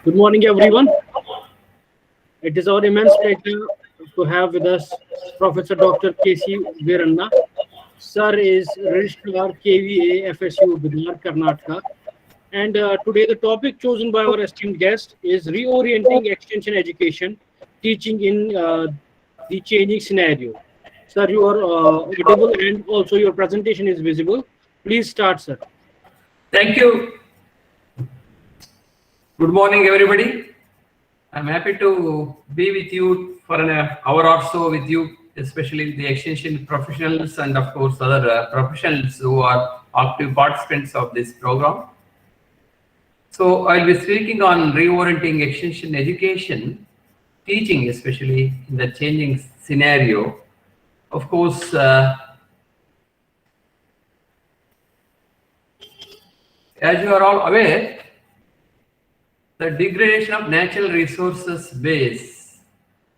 Good morning, everyone. It is our immense pleasure to have with us Professor Dr. K.C. Veeranna. Sir is Registrar KVAFSU Bidar, Karnataka. And today the topic chosen by our esteemed guest is Reorienting Extension Education, Teaching in the Changing Scenario. Sir, you are audible and also your presentation is visible. Please start, sir. Thank you. Good morning, everybody. I'm happy to be with you for an hour or so with you, especially the extension professionals and, of course, other professionals who are active participants of this program. So I'll be speaking on reorienting extension education, teaching, especially in the changing scenario. Of course, as you are all aware, the degradation of natural resources base,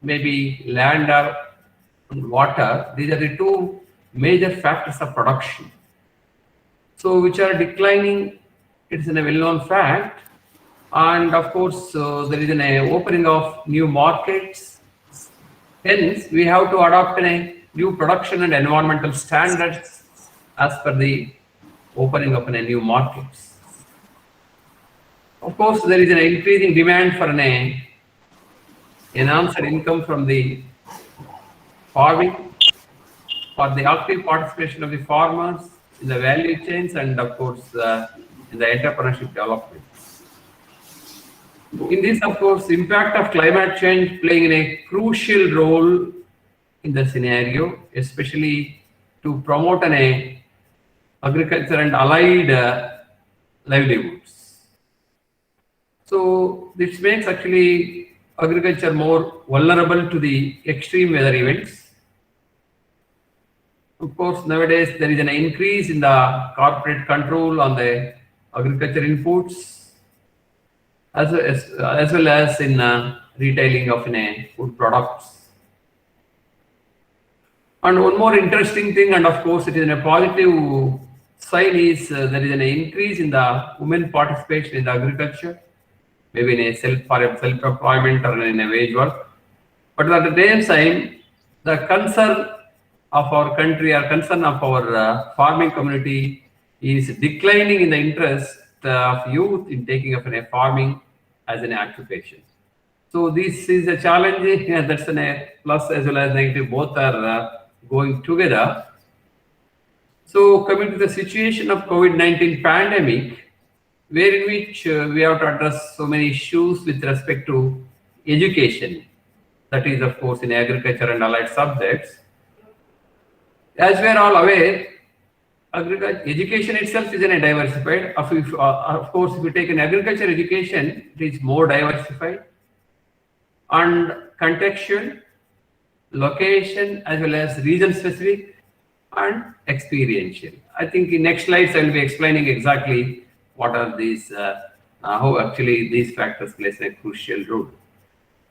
maybe land or water, these are the two major factors of production. So which are declining, it's a well-known fact. And of course, there is an opening of new markets. Hence, we have to adopt a new production and environmental standards as per the opening of a new markets. Of course, there is an increasing demand for an enhanced income from the farming, for the active participation of the farmers in the value chains and, of course, in the entrepreneurship development. In this, of course, impact of climate change playing a crucial role in the scenario, especially to promote an agriculture and allied livelihoods. So this makes actually agriculture more vulnerable to the extreme weather events. Of course, nowadays there is an increase in the corporate control on the agriculture inputs, as well as in retailing of food products. And one more interesting thing, and of course it is a positive sign, is there is an increase in the women participation in the agriculture, maybe in a self-employment or in a wage work. But at the same time, the concern of our country or concern of our farming community is declining in the interest of youth in taking up a farming as an occupation. So this is a challenge, that's a plus as well as negative, both are going together. So coming to the situation of COVID-19 pandemic, where in which we have to address so many issues with respect to education, that is of course in agriculture and allied subjects. As we are all aware, education itself is diversified. Of course, if you take an agriculture education, it is more diversified and contextual, location as well as region specific and experiential. I think in next slides I will be explaining exactly what are these, how actually these factors play a crucial role.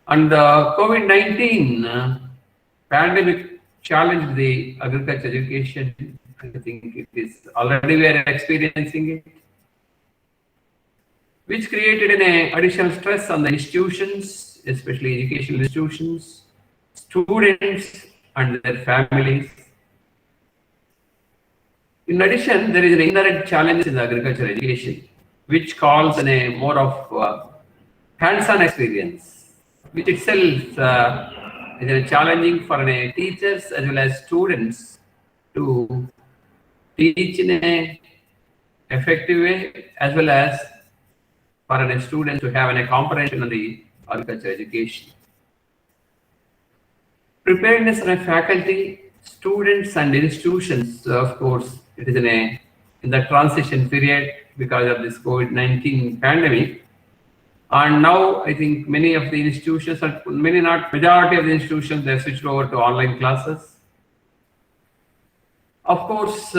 And COVID-19 pandemic challenged the agriculture education. I think it is already we are experiencing it, which created an additional stress on the institutions, especially educational institutions, students and their families. In addition, there is an inherent challenge in the agriculture education, which calls in a more of hands-on experience, which itself is challenging for teachers as well as students to teach in an effective way, as well as for students to have a comprehension of the agriculture education. Preparedness of faculty, students and institutions, of course, it is in the transition period because of this COVID-19 pandemic. And now I think many of the institutions, majority of the institutions, they have switched over to online classes. Of course,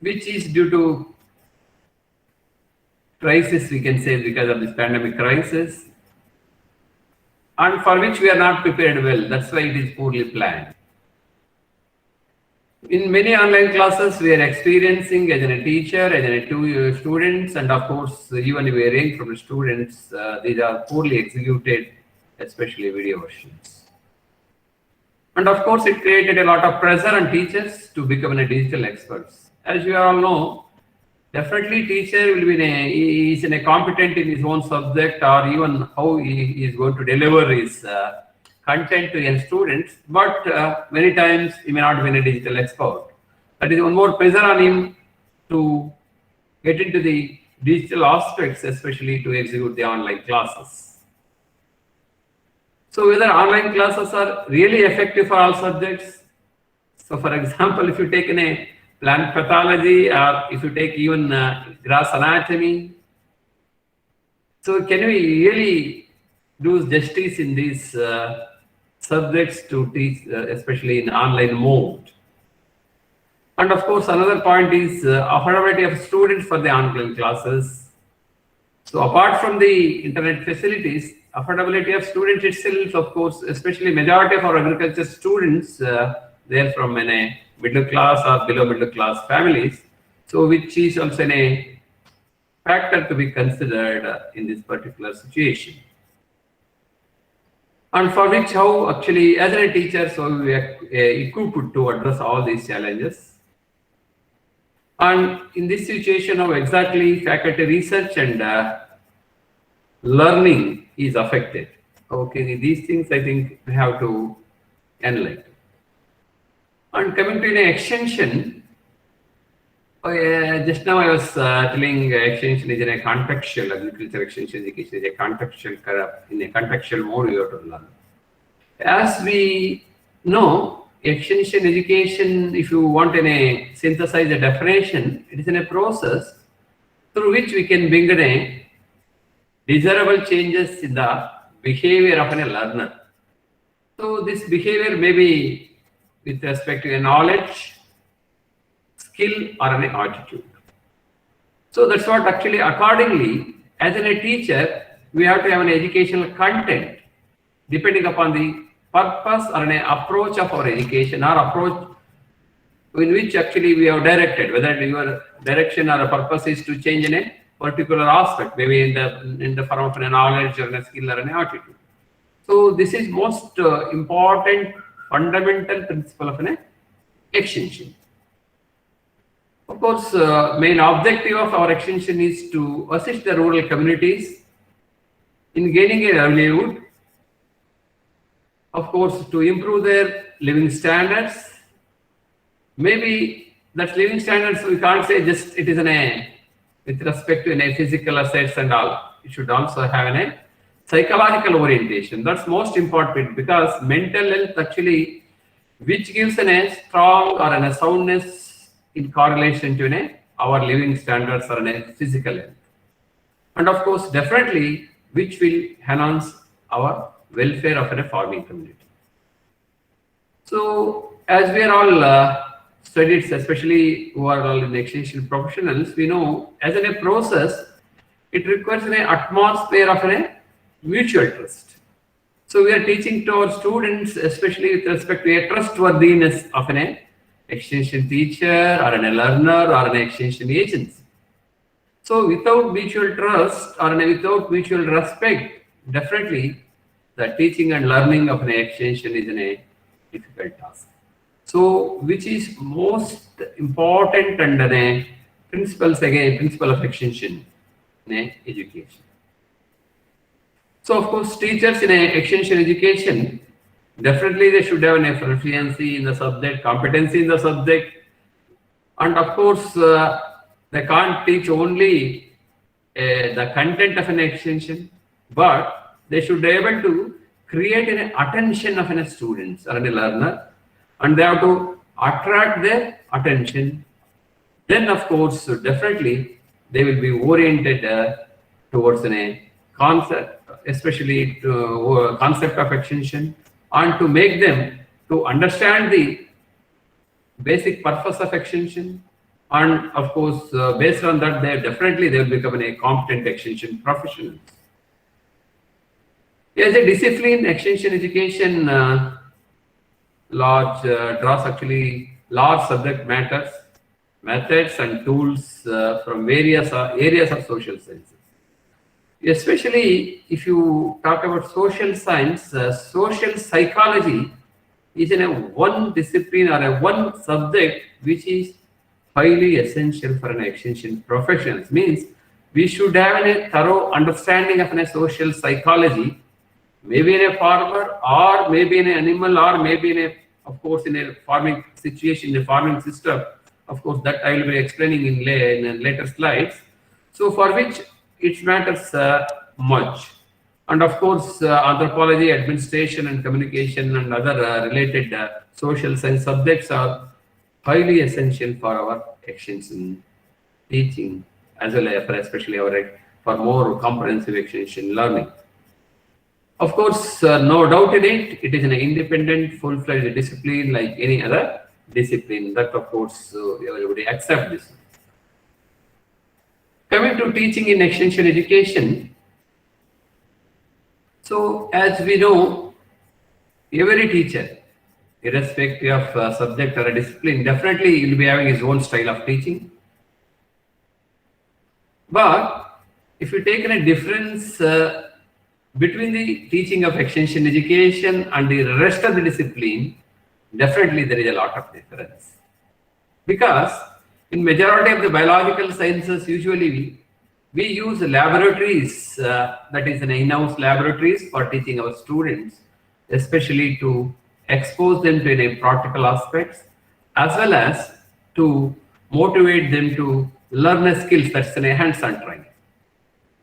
which is due to crisis, we can say, because of this pandemic crisis, and for which we are not prepared well. That's why it is poorly planned. In many online classes, we are experiencing as a teacher, as a two students, and of course, even we are hearing from the students, these are poorly executed, especially video versions. And of course, it created a lot of pressure on teachers to become a digital experts. As you all know, definitely teacher will be he is in a competent in his own subject or even how he is going to deliver his content to his students, but many times he may not be a digital expert. That is one more pressure on him to get into the digital aspects, especially to execute the online classes. So whether online classes are really effective for all subjects. So for example, if you take in a plant pathology or if you take even grass anatomy, so can we really do justice in these subjects to teach, especially in online mode? And of course, another point is affordability of students for the online classes. So apart from the internet facilities, affordability of students itself, of course, especially majority of our agriculture students, they're from a middle class or below middle class families. So which is also a factor to be considered in this particular situation. And for which how actually as a teacher, so we are equipped to address all these challenges. And in this situation, how exactly faculty research and learning is affected. Okay, these things I think we have to enlighten. And coming to an extension, just now I was telling extension is in a contextual, agriculture extension education is a contextual, in a contextual mode you have to learn. As we know, extension education, if you want to synthesize a definition, it is in a process through which we can bring in a desirable changes in the behavior of a learner. So this behavior may be with respect to a knowledge, skill, or an attitude. So that's what actually accordingly, as a teacher, we have to have an educational content depending upon the purpose or an approach of our education or approach in which actually we have directed, whether your direction or a purpose is to change in a particular aspect, maybe in the form of a knowledge or a skill or an attitude. So this is most important fundamental principle of an extension. Of course, main objective of our extension is to assist the rural communities in gaining a livelihood, of course, to improve their living standards. Maybe that living standards we can't say just it is with respect to physical assets and all. It should also have a psychological orientation. That's most important because mental health actually, which gives a strong or a soundness in correlation to our living standards or physical health. And of course, definitely, which will enhance our welfare of a farming community. So, as we are all studied, especially who are all in extension professionals, we know as in a process, it requires an atmosphere of a mutual trust. So we are teaching to our students, especially with respect to a trustworthiness of an extension teacher or a learner or an extension agency. So without mutual trust or without mutual respect, definitely the teaching and learning of an extension is a difficult task. So which is most important and principles again, principle of extension in education. So of course, teachers in extension education, definitely they should have a proficiency in the subject, competency in the subject, and of course, they can't teach only the content of an extension, but they should be able to create an attention of a students or a learner, and they have to attract their attention. Then of course, definitely they will be oriented towards a concept, especially to concept of extension, and to make them to understand the basic purpose of extension. And of course, based on that, they will become a competent extension professionals. As a discipline, extension education draws actually large subject matters, methods and tools from various areas of social sciences. Especially if you talk about social science, social psychology is in a one discipline or a one subject which is highly essential for an extension professionals. Means we should have a thorough understanding of a social psychology, maybe in a farmer or maybe in an animal or maybe in a, of course, in a farming situation, in a farming system. Of course, that I will be explaining in later slides. So for which it matters much. And of course, anthropology, administration and communication and other related social science subjects are highly essential for our extension teaching, as well as for especially for more comprehensive extension learning. Of course, no doubt in it, it is an independent, full-fledged discipline like any other discipline. That, of course, everybody accept this. Coming to teaching in extension education. So, as we know, every teacher, irrespective of subject or a discipline, definitely will be having his own style of teaching. But if you take a difference between the teaching of extension education and the rest of the discipline, definitely there is a lot of difference. Because in majority of the biological sciences, usually we use laboratories, that is an in-house laboratories for teaching our students, especially to expose them to any practical aspects, as well as to motivate them to learn a skills, that's an hands-on training.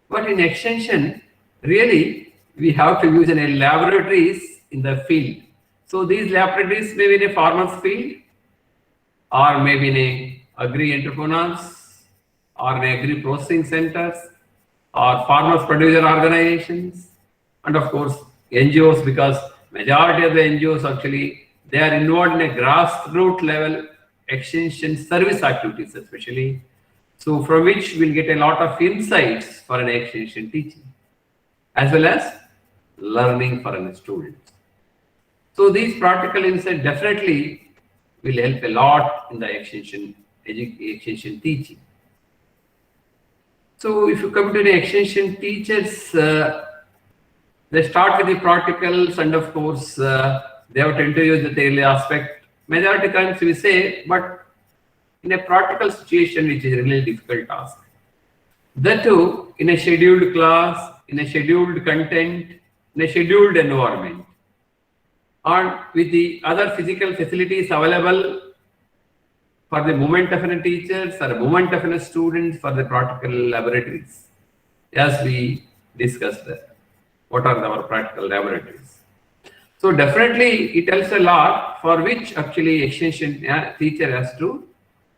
But in extension, really, we have to use any laboratories in the field. So these laboratories may be in a farmer's field, or maybe in a agri-entrepreneurs, or in agri-processing centers, or farmers producer organizations, and of course NGOs, because majority of the NGOs actually, they are involved in a grassroots level extension service activities especially. So from which we'll get a lot of insights for an extension teaching, as well as learning for a student. So these practical insights definitely will help a lot in the extension teaching. So if you come to the extension teachers, they start with the practicals, and of course they have to introduce the theory aspect. Majority times we say, but in a practical situation, which is a really difficult task. That too, in a scheduled class, in a scheduled content, in a scheduled environment, and with the other physical facilities available for the movement of a teachers or movement of a students for the practical laboratories, as we discussed that. What are our practical laboratories? So definitely it tells a lot, for which actually extension teacher has to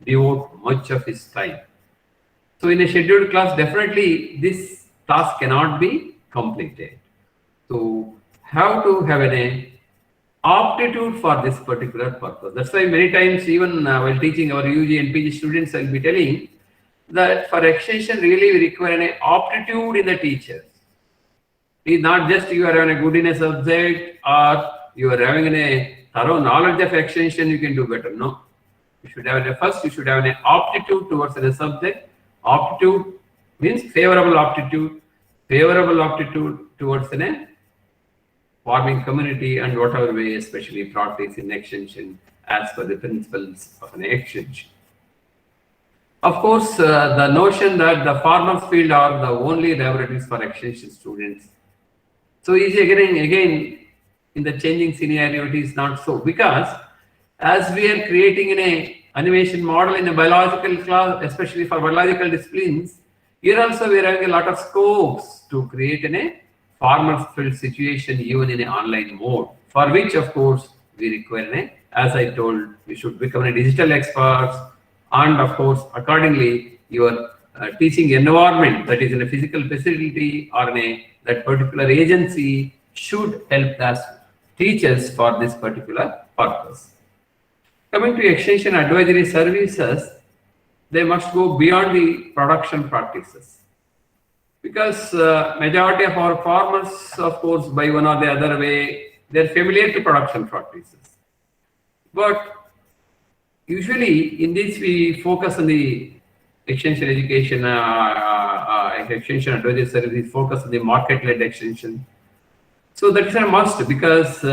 devote much of his time. So in a scheduled class, definitely this task cannot be completed. So how to have an aptitude for this particular purpose. That's why many times, even while teaching our UG and PG students, I'll be telling that for extension really we require an aptitude in the teachers. It's not just you are having a good in a subject or you are having a thorough knowledge of extension, you can do better. No. You should have first, you should have an aptitude towards a subject. Aptitude means favorable aptitude towards a farming community and whatever way, especially practice in extension as per the principles of an extension. Of course, the notion that the farmers field are the only laboratories for extension students. So is again in the changing scenario, it is not so, because as we are creating an animation model in a biological class, especially for biological disciplines, here also we are having a lot of scopes to create a farmers field situation even in an online mode, for which of course we require as I told, we should become a digital experts, and of course accordingly your teaching environment, that is in a physical facility or in that particular agency, should help us teachers for this particular purpose. Coming to extension advisory services, they must go beyond the production practices, because majority of our farmers, of course, by one or the other way, they're familiar to production practices. But usually in this we focus on the extension education, extension advisory service, focus on the market-led extension. So that is a must, because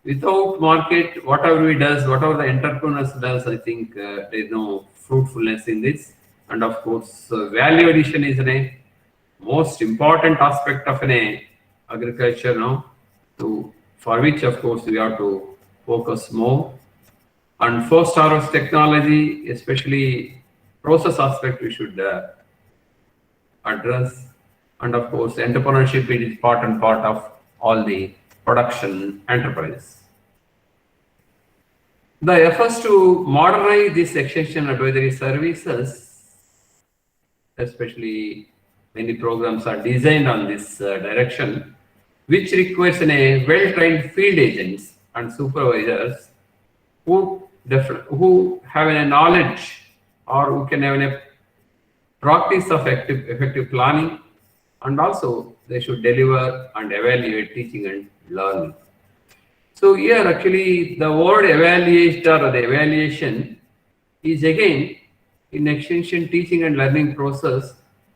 without market, whatever we does, whatever the entrepreneurs does, I think there is no fruitfulness in this. And of course, value addition is a most important aspect of an agriculture now, for which of course we have to focus more. And first harvest technology, especially process aspect, we should address. And of course, entrepreneurship is part and part of all the production enterprises. The efforts to modernize this extension advisory services, especially many programs are designed on this direction, which requires a well-trained field agents and supervisors who have a knowledge, or who can have a practice of effective planning, and also they should deliver and evaluate teaching and learning. So here actually the word evaluator or the evaluation is again in extension teaching and learning process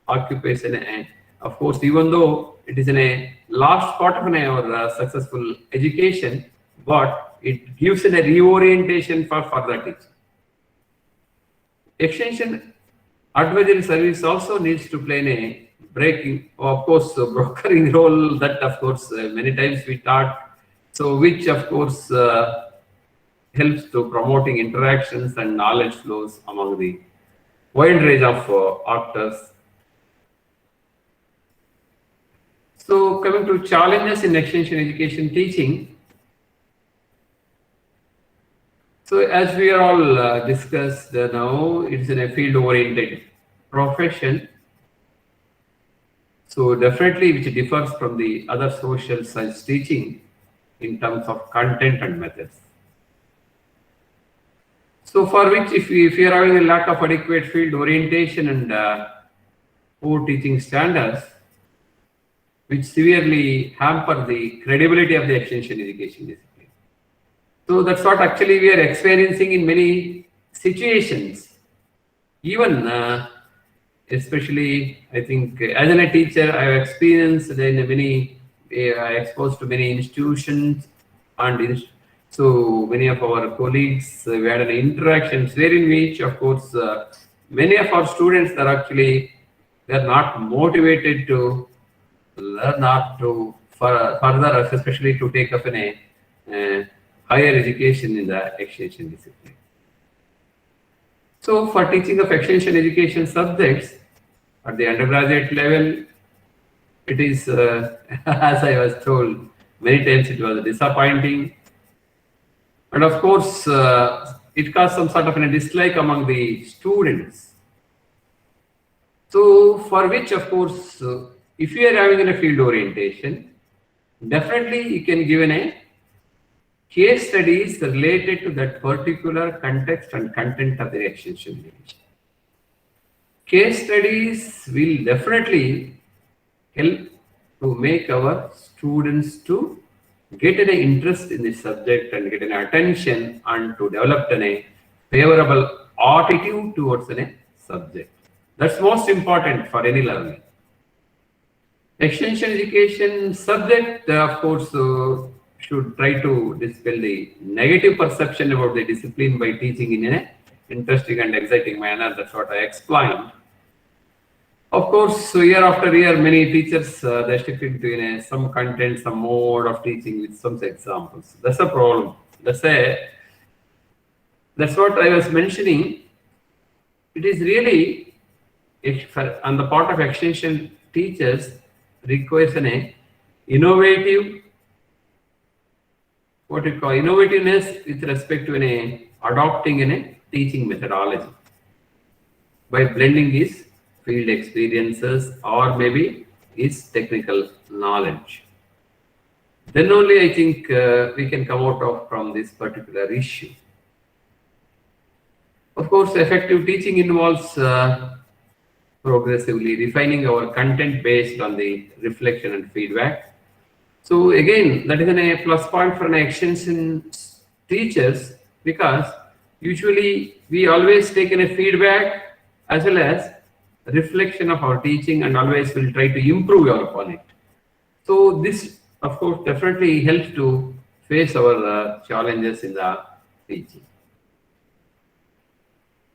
occupies an, of course, even though it is in a last part of our successful education, but it gives a reorientation for further teaching. Extension advisory service also needs to play a brokering role that of course many times we taught, so which of course helps to promoting interactions and knowledge flows among the wide range of actors. So coming to challenges in extension education teaching. So as we are all discussed now, it's in a field-oriented profession. So definitely which differs from the other social science teaching in terms of content and methods. So for which if we are having a lack of adequate field orientation and poor teaching standards, which severely hamper the credibility of the extension education discipline. So that's what actually we are experiencing in many situations. Even especially, I think as a teacher, I have experienced in many, exposed to many institutions, and so many of our colleagues, we had an interactions wherein which, of course, many of our students are actually, they are not motivated to learn, not to further, especially to take up a higher education in the extension discipline. So for teaching of extension education subjects at the undergraduate level, it is, as I was told, many times it was disappointing. And of course, it caused some sort of a dislike among the students. So for which, of course, if you are having a field orientation, definitely you can give a case studies related to that particular context and content of the extension division. Case studies will definitely help to make our students to get an interest in the subject and get an attention and to develop a favorable attitude towards a subject. That's most important for any learning. Extension education subject, of course, should try to dispel the negative perception about the discipline by teaching in an interesting and exciting manner. That's what I explained. Of course, so year after year, many teachers they stick into some content, some mode of teaching with some examples. That's a problem. That's what I was mentioning. It is really, on the part of extension teachers, requires an innovative, what we call innovativeness with respect to adopting a teaching methodology by blending his field experiences or maybe his technical knowledge. Then only I think we can come out from this particular issue. Of course, effective teaching involves progressively refining our content based on the reflection and feedback. So again, that is a plus point for an extension teachers, because Usually, we always take in a feedback as well as reflection of our teaching, and always will try to improve upon it. So this, of course, definitely helps to face our challenges in the teaching.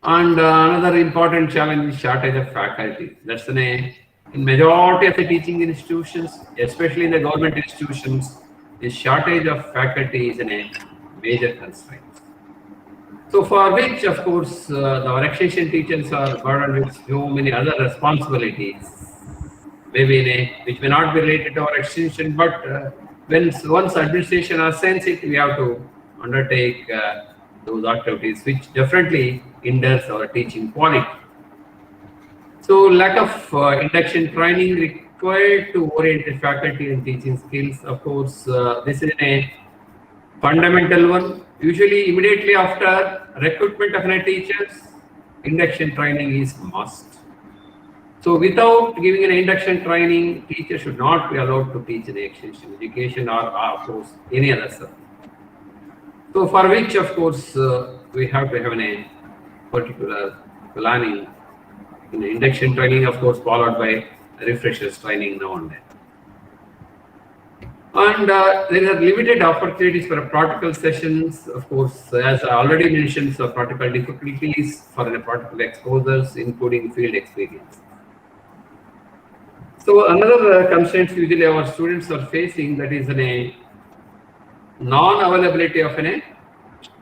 And another important challenge is shortage of faculty. That's in majority of the teaching institutions, especially in the government institutions, the shortage of faculty is a major constraint. So for which, of course, our extension teachers are burdened with so many other responsibilities, maybe which may not be related to our extension, but once administration assigns it, we have to undertake those activities, which definitely hinders our teaching quality. So lack of induction training required to orient faculty and teaching skills. Of course, this is a fundamental one. Usually, immediately after recruitment of teachers, induction training is must. So without giving an induction training, teachers should not be allowed to teach the extension education or of course any other subject. So for which, of course, we have to have a particular planning in the induction training, of course, followed by refreshers training now and then. And there are limited opportunities for practical sessions, of course, as I already mentioned, so practical difficulties for the practical exposures, including field experience. So another constraint usually our students are facing, that is a non-availability of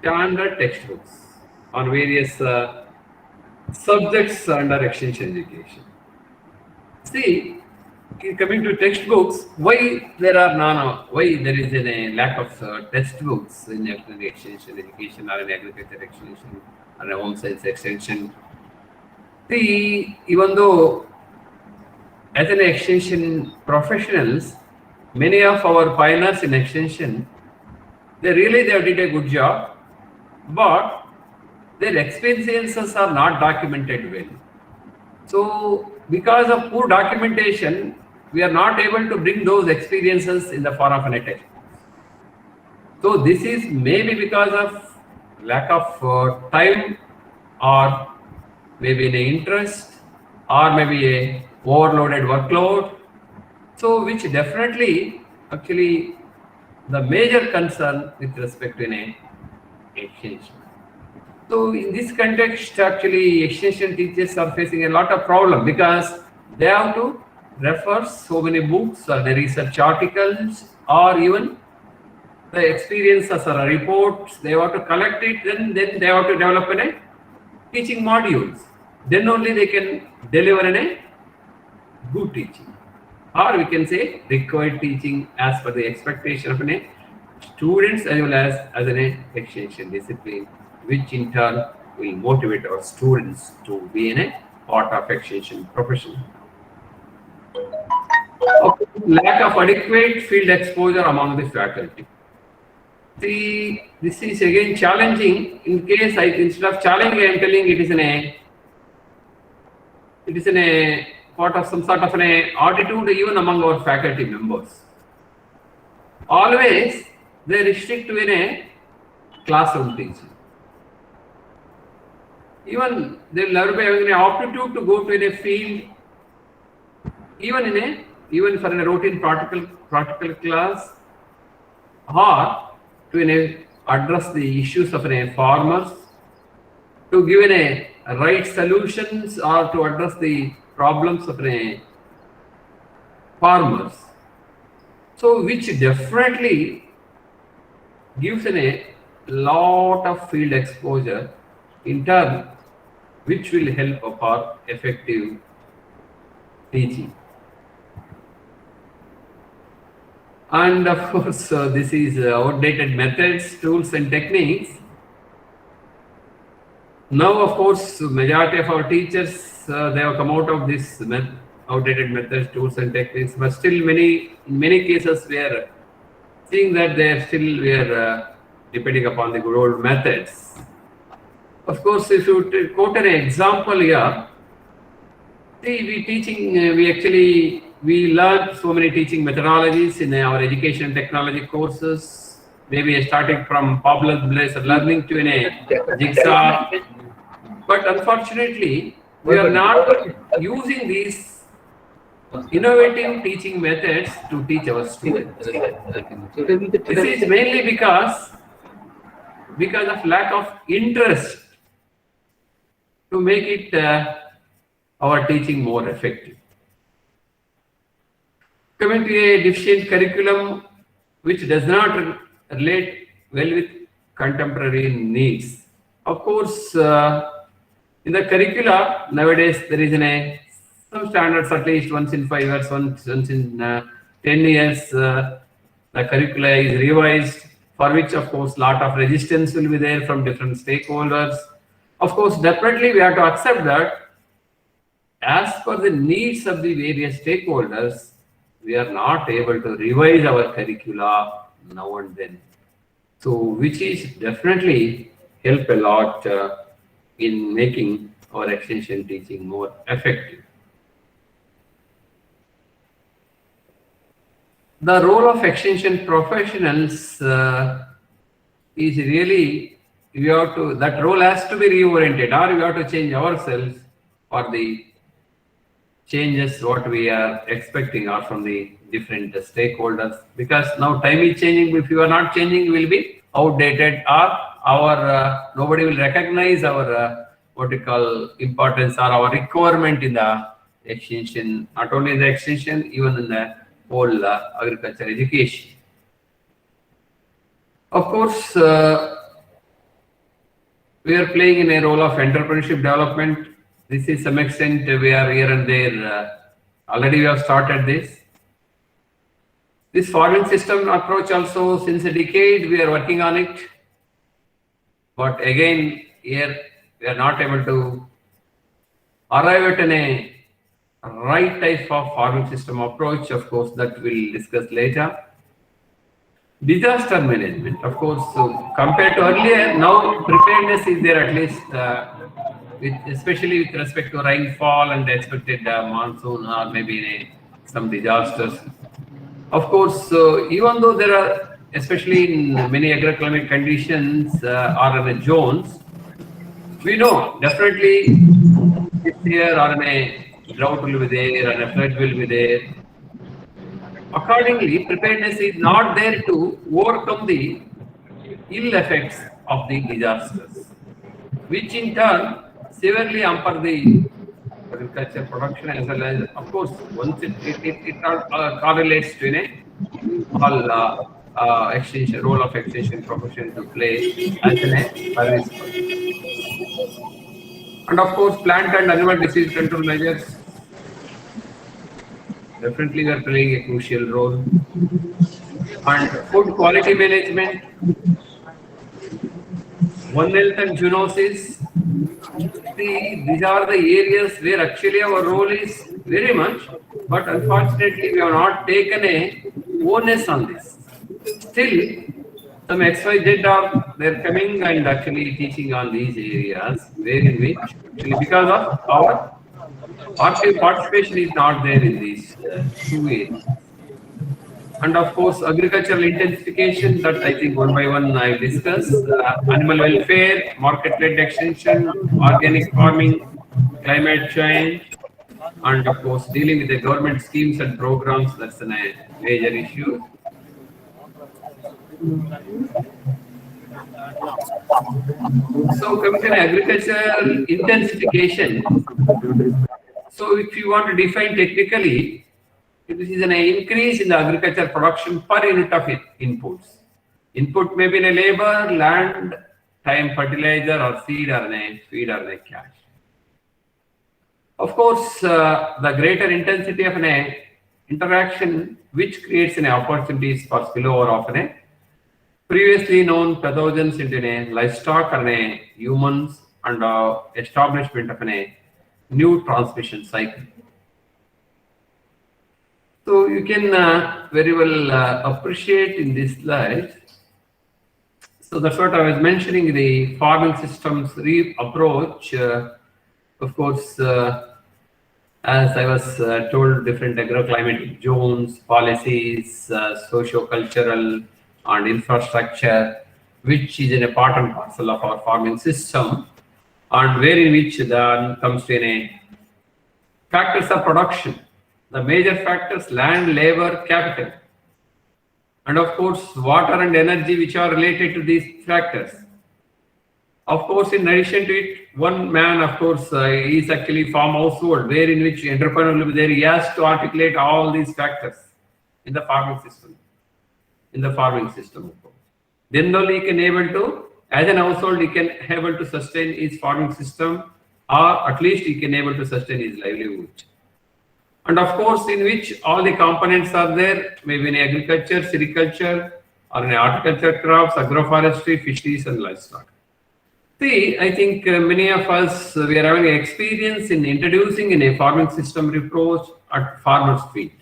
standard textbooks on various subjects under extension education. See, coming to textbooks, why there is a lack of textbooks in extension education or in agriculture extension or in home science extension? See, even though as an extension professionals, many of our pioneers in extension, they did a good job, but their experiences are not documented well. So because of poor documentation, we are not able to bring those experiences in the form of a text. So this is maybe because of lack of time, or maybe an interest, or maybe a overloaded workload. So which definitely actually the major concern with respect to an extension. So in this context, actually extension teachers are facing a lot of problem because they have to refer so many books or the research articles or even the experiences or reports. They have to collect it, then they have to develop teaching modules. Then only they can deliver a good teaching, or we can say required teaching as per the expectation of students as well as an extension discipline, which in turn will motivate our students to be in a part of extension profession. Lack of adequate field exposure among the faculty. See, this is again challenging. In case instead of challenging, I am telling it is in a part of some sort of an attitude even among our faculty members. Always they restrict to a classroom teaching. Even they will never be having an aptitude to go to a field, even for a routine practical class, or to address the issues of farmers, to give right solutions or to address the problems of farmers. So which definitely gives a lot of field exposure in turn, which will help for effective teaching. And of course, this is outdated methods, tools and techniques. Now, of course, majority of our teachers, they have come out of this outdated methods, tools and techniques, but still in many cases we are seeing that we are depending upon the good old methods. Of course, if you quote an example here, see, we learn so many teaching methodologies in our education technology courses. maybe starting from Pablo's Blaze or learning to in a jigsaw. But unfortunately, we are not using these innovative teaching methods to teach our students. This is mainly because of lack of interest to make it our teaching more effective. Coming to a deficient curriculum which does not relate well with contemporary needs. Of course, in the curricula nowadays there is some standards at least once in 5 years, once in 10 years. The curricula is revised, for which of course lot of resistance will be there from different stakeholders. Of course, definitely we have to accept that as per the needs of the various stakeholders, we are not able to revise our curricula now and then. So, which is definitely help a lot in making our extension teaching more effective. The role of extension professionals is really, that role has to be reoriented, or we have to change ourselves for the changes what we are expecting or from the different stakeholders, because now time is changing. If you are not changing, we will be outdated, or our nobody will recognize our what we call importance or our requirement in the extension, not only in the extension, even in the whole agriculture education. Of course, we are playing in a role of entrepreneurship development. This is some extent we are here and there. Already we have started this. This farming system approach also, since a decade we are working on it. But again, here we are not able to arrive at a right type of farming system approach. Of course, that we'll discuss later. Disaster management, of course, so compared to earlier, now preparedness is there at least, especially with respect to rainfall and the expected monsoon or maybe some disasters. Of course, even though there are, especially in many agroclimate conditions or in zones, we know definitely this year or a drought will be there and a flood will be there. Accordingly, preparedness is not there to overcome the ill effects of the disasters, which in turn severely hamper the agriculture production as well as, of course, once it correlates to all extension role of extension profession to play as a service person. And of course, plant and animal disease control measures definitely we are playing a crucial role. And food quality management, One Health and zoonosis. These are the areas where actually our role is very much, but unfortunately we have not taken a onus on this. Still, some XYZ are they're coming and actually teaching on these areas, wherein which actually because of our participation is not there in these two areas. And of course, agricultural intensification, that I think one by one I discuss. Animal welfare, market-led extension, organic farming, climate change, and of course, dealing with the government schemes and programs, that's a major issue. So coming to agricultural intensification, so if you want to define technically, this is an increase in the agriculture production per unit of inputs. Input may be in a labor, land, time, fertilizer, or seed, or feed, or cash. Of course, the greater intensity of an interaction, which creates an opportunities for spillover of an previously known pathogens into livestock or humans, and establishment of a new transmission cycle. So you can very well appreciate in this slide. So that's what I was mentioning, the farming systems approach. Of course, as I was told, different agroclimatic zones, policies, socio-cultural, and infrastructure, which is in a part and parcel of our farming system, and where in which then comes to a factors of production. The major factors: land, labor, capital, and of course water and energy, which are related to these factors. Of course, in addition to it, one man, of course, is actually farm household, where in which entrepreneur will be there. He has to articulate all these factors in the farming system. Of course. Then only he can able to, as an household, he can able to sustain his farming system, or at least he can able to sustain his livelihood. And of course, in which all the components are there, maybe in agriculture, sericulture, or in horticulture crops, agroforestry, fisheries, and livestock. See, I think many of us, we are having experience in introducing in a farming system approach at farmer's field.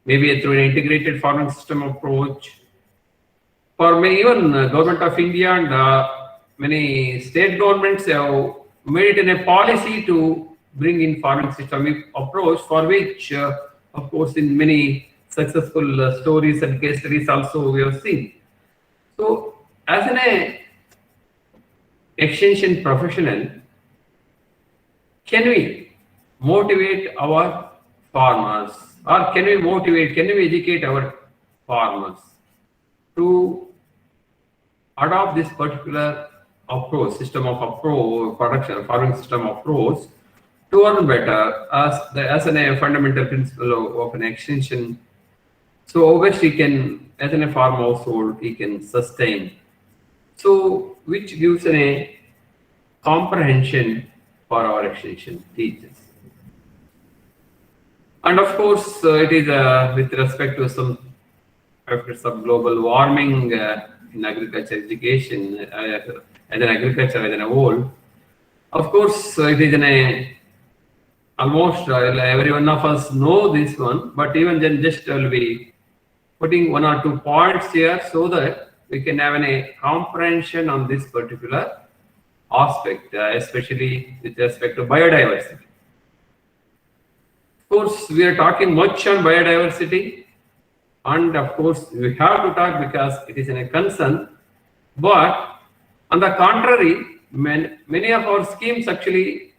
Maybe through an integrated farming system approach. For even Government of India and many state governments have made it in a policy to bring in farming system approach, for which, of course, in many successful stories and case studies also we have seen. So, as an extension professional, can we motivate our farmers, or can we educate our farmers to adopt this particular approach, farming system approach, to earn better as a fundamental principle of an extension? So obviously, can, as a farm household, he can sustain. So, which gives a comprehension for our extension teachers. And of course, it is with respect to some factors of global warming in agriculture education, as an agriculture as a whole. Of course, it is almost every one of us know this one, but even then, just I will be putting one or two points here so that we can have a comprehension on this particular aspect, especially with respect to biodiversity. Of course, we are talking much on biodiversity, and of course, we have to talk because it is a concern. But on the contrary, many of our schemes actually,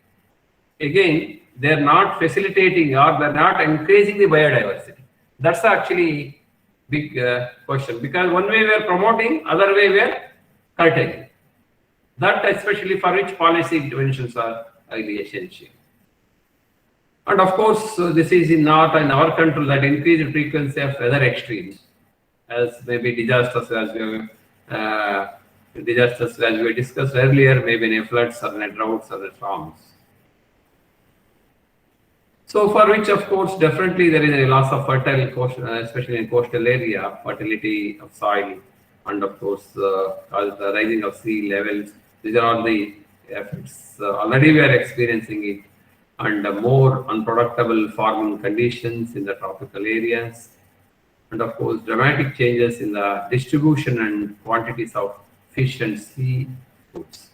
again, they are not facilitating or they are not increasing the biodiversity. That's actually big question, because one way we are promoting, other way we are curtailing. That especially for which policy interventions are highly essential. And of course, this is not in our control, that increased frequency of weather extremes, as maybe disasters as we discussed earlier, maybe in floods or in droughts or storms. So for which, of course, definitely there is a loss of fertile coastal, especially in coastal area, fertility of soil, and of course, the rising of sea levels. These are all the effects. Already we are experiencing it, and more unproductible farming conditions in the tropical areas, and of course, dramatic changes in the distribution and quantities of fish and sea foods.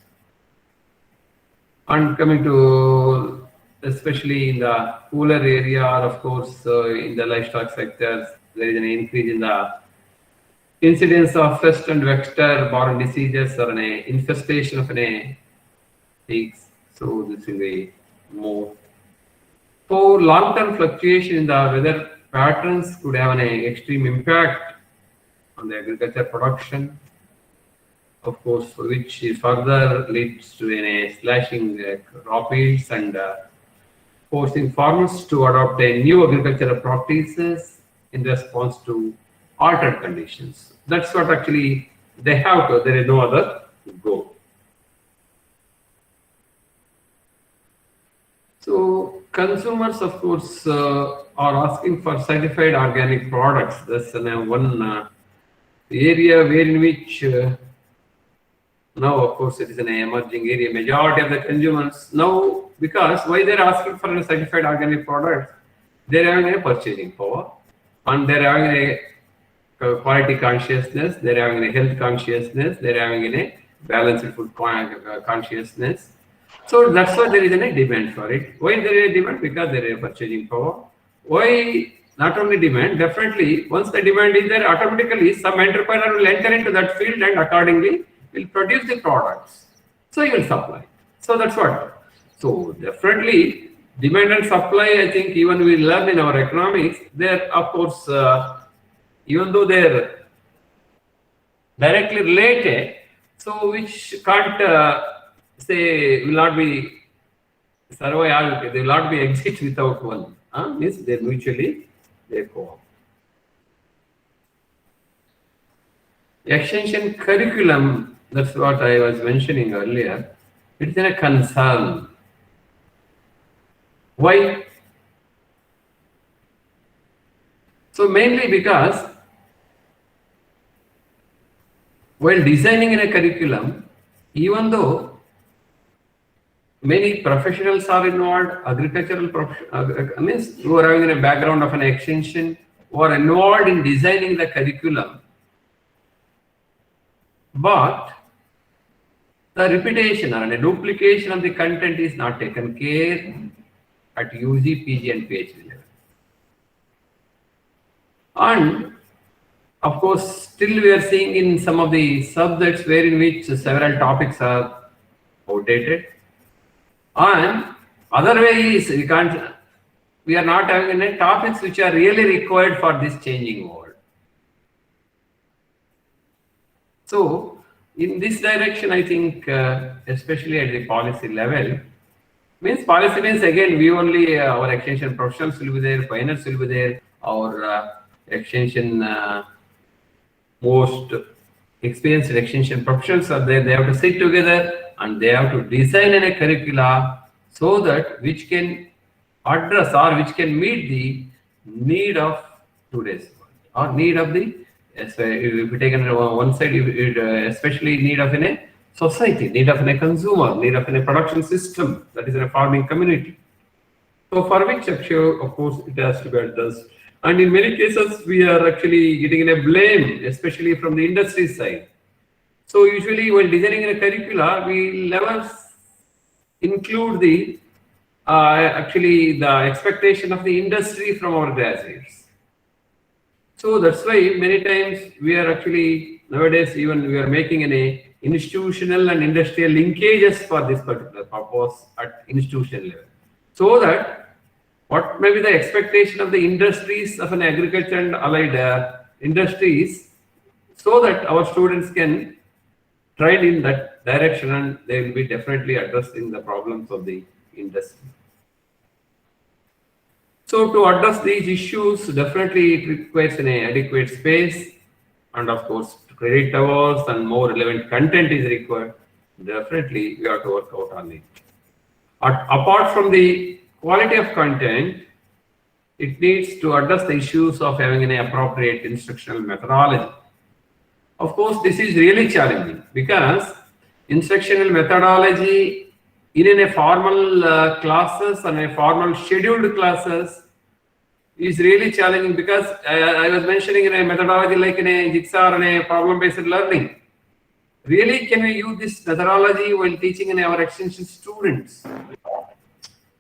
And coming to, especially in the cooler area, of course, in the livestock sectors, there is an increase in the incidence of pest and vector-borne diseases or an infestation of pigs. So this will be more. So long-term fluctuation in the weather patterns could have an extreme impact on the agriculture production, of course, which further leads to a slashing crop yields and forcing farmers to adopt a new agricultural practices in response to altered conditions. That's what actually they have to, there is no other go. So consumers, of course, are asking for certified organic products. That's one area where in which now, of course, it is an emerging area. Majority of the consumers now, because why they're asking for a certified organic product, they're having a purchasing power, and they're having a quality consciousness, they're having a health consciousness, they're having a balanced food consciousness. So that's why there is a demand for it. Why there is a demand? Because there is a purchasing power. Why not only demand, definitely once the demand is there, automatically some entrepreneur will enter into that field and accordingly will produce the products. So you will supply. So that's what. So definitely demand and supply, I think even we learn in our economics, they're of course, even though they're directly related, so which can't say will not be survive, they will not be exit without one. Means they mutually they co-op. Extension curriculum, that's what I was mentioning earlier. It's a concern. Why? So mainly because while designing in a curriculum, even though many professionals are involved, agricultural means who are having a background of an extension who are involved in designing the curriculum, but the repetition or a duplication of the content is not taken care at UG, PG and PhD level. And of course, still we are seeing in some of the subjects where in which several topics are outdated. And other way is we are not having any topics which are really required for this changing world. So in this direction, I think, especially at the policy level, means policy means again, we only, our extension professionals will be there, pioneers will be there, our extension most experienced extension professionals are there. They have to sit together and they have to design a curricula so that which can address or which can meet the need of today's world or need of the, if we take on one side, especially need of in a society, need of in a consumer, need of in a production system, that is in a farming community. So for which actually, of course, it has to be addressed. And in many cases, we are actually getting a blame, especially from the industry side. So usually when designing a curricula, we never include the actually the expectation of the industry from our graduates. So that's why many times we are actually nowadays even we are making an institutional and industrial linkages for this particular purpose at institutional level, so that what may be the expectation of the industries of an agriculture and allied industries, so that our students can train in that direction and they will be definitely addressing the problems of the industry. So to address these issues, definitely it requires an adequate space, and of course credit hours and more relevant content is required. Definitely we have to work out on it. Apart from the quality of content, it needs to address the issues of having an appropriate instructional methodology. Of course, this is really challenging because instructional methodology in a formal classes and a formal scheduled classes is really challenging because I was mentioning in a methodology like in a jigsaw and a problem-based learning. Really, can we use this methodology while teaching in our extension students?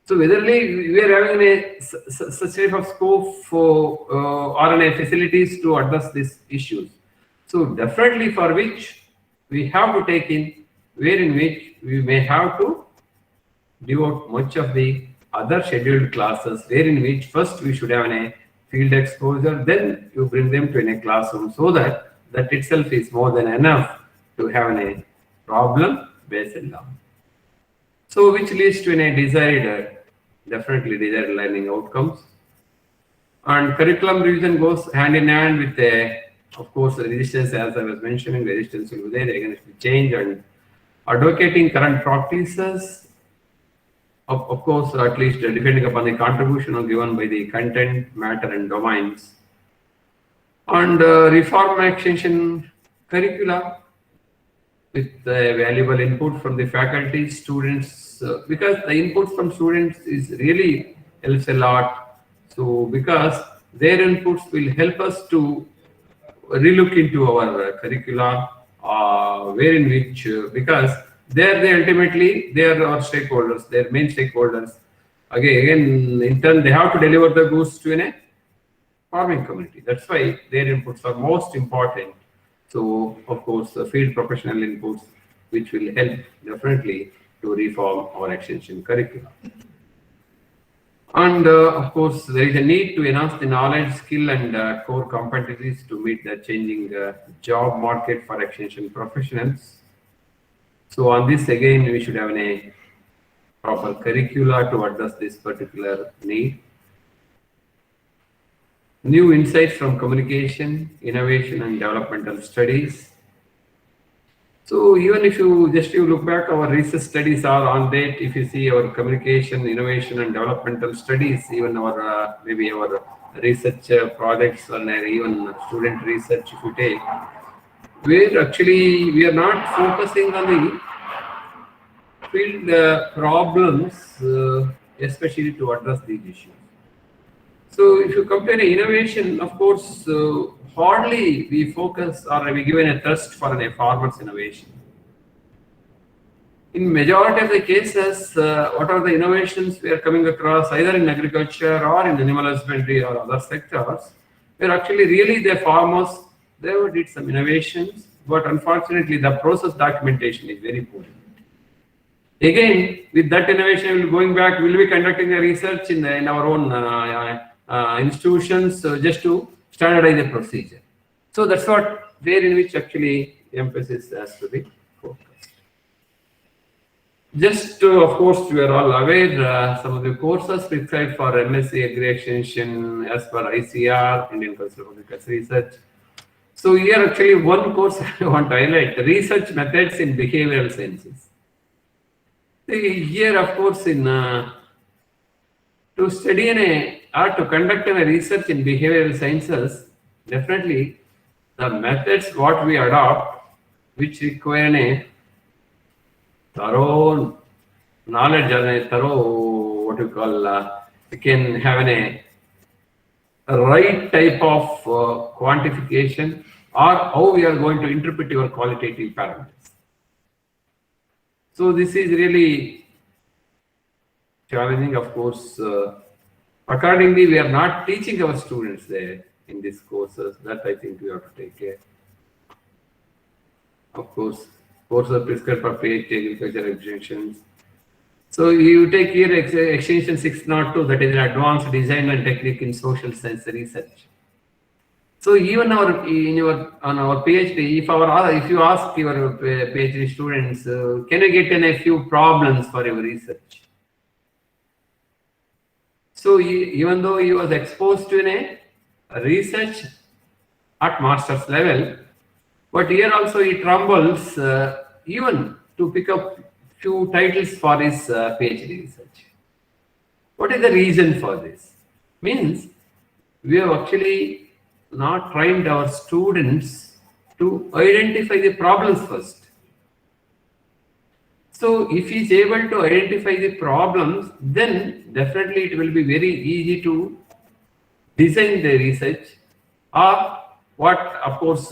So whether we are having a such type of scope for or any facilities to address these issues. So definitely for which we have to take in, where in which we may have to devote much of the other scheduled classes, where in which first we should have a field exposure, then you bring them to in a classroom, so that that itself is more than enough to have a problem-based learning. So which leads to a desired, definitely desired learning outcomes. And curriculum revision goes hand in hand with of course, the resistance, as I was mentioning, resistance will be there against the change and advocating current practices. Of course, at least depending upon the contribution given by the content, matter, and domains. And reform extension curricula with valuable input from the faculty, students, because the input from students is really helps a lot. So because their inputs will help us to relook into our curricula, where in which because they ultimately they are our stakeholders, their main stakeholders. Again, in turn, they have to deliver the goods to farming community. That's why their inputs are most important. So, of course, the field professional inputs, which will help definitely to reform our extension curriculum. And of course, there is a need to enhance the knowledge, skill, and core competencies to meet the changing job market for extension professionals. So, on this again, we should have a proper curricula to address this particular need. New insights from communication, innovation, and developmental studies. So even if you look back, our research studies are on date. If you see our communication, innovation, and developmental studies, even our maybe our research projects or even student research, if you take, we are not focusing on the field problems, especially to address these issues. So if you compare innovation, of course, hardly we focus or we given a thrust for a farmer's innovation. In majority of the cases, what are the innovations we are coming across either in agriculture or in animal husbandry or other sectors, where actually really the farmers, they did some innovations, but unfortunately the process documentation is very poor. Again, with that innovation, we'll going back, we'll be conducting a research in our own institutions just to standardize the procedure. So that's what there in which actually emphasis has to be focused. Just of course, we are all aware some of the courses prescribed for MSc Agri Extension as per ICR, Indian Council of Agriculture Research. So here actually one course I want to highlight, research methods in behavioral sciences. Here of course in to study or to conduct a research in behavioral sciences, definitely the methods what we adopt, which require a thorough knowledge and a thorough what you call, we can have a right type of quantification or how we are going to interpret your qualitative parameters. So this is really challenging, of course. Accordingly, we are not teaching our students there in these courses. That I think we have to take care. Of course, courses prescribed for PhD agriculture extensions. So you take here extension 602, that is an advanced design and technique in social science research. So even on our PhD, if you ask your PhD students, can you get in a few problems for your research? So even though he was exposed to a research at master's level, but here also he trembles even to pick up few titles for his PhD research. What is the reason for this? Means we have actually not trained our students to identify the problems first. So if he is able to identify the problems, then definitely it will be very easy to design the research, or what, of course,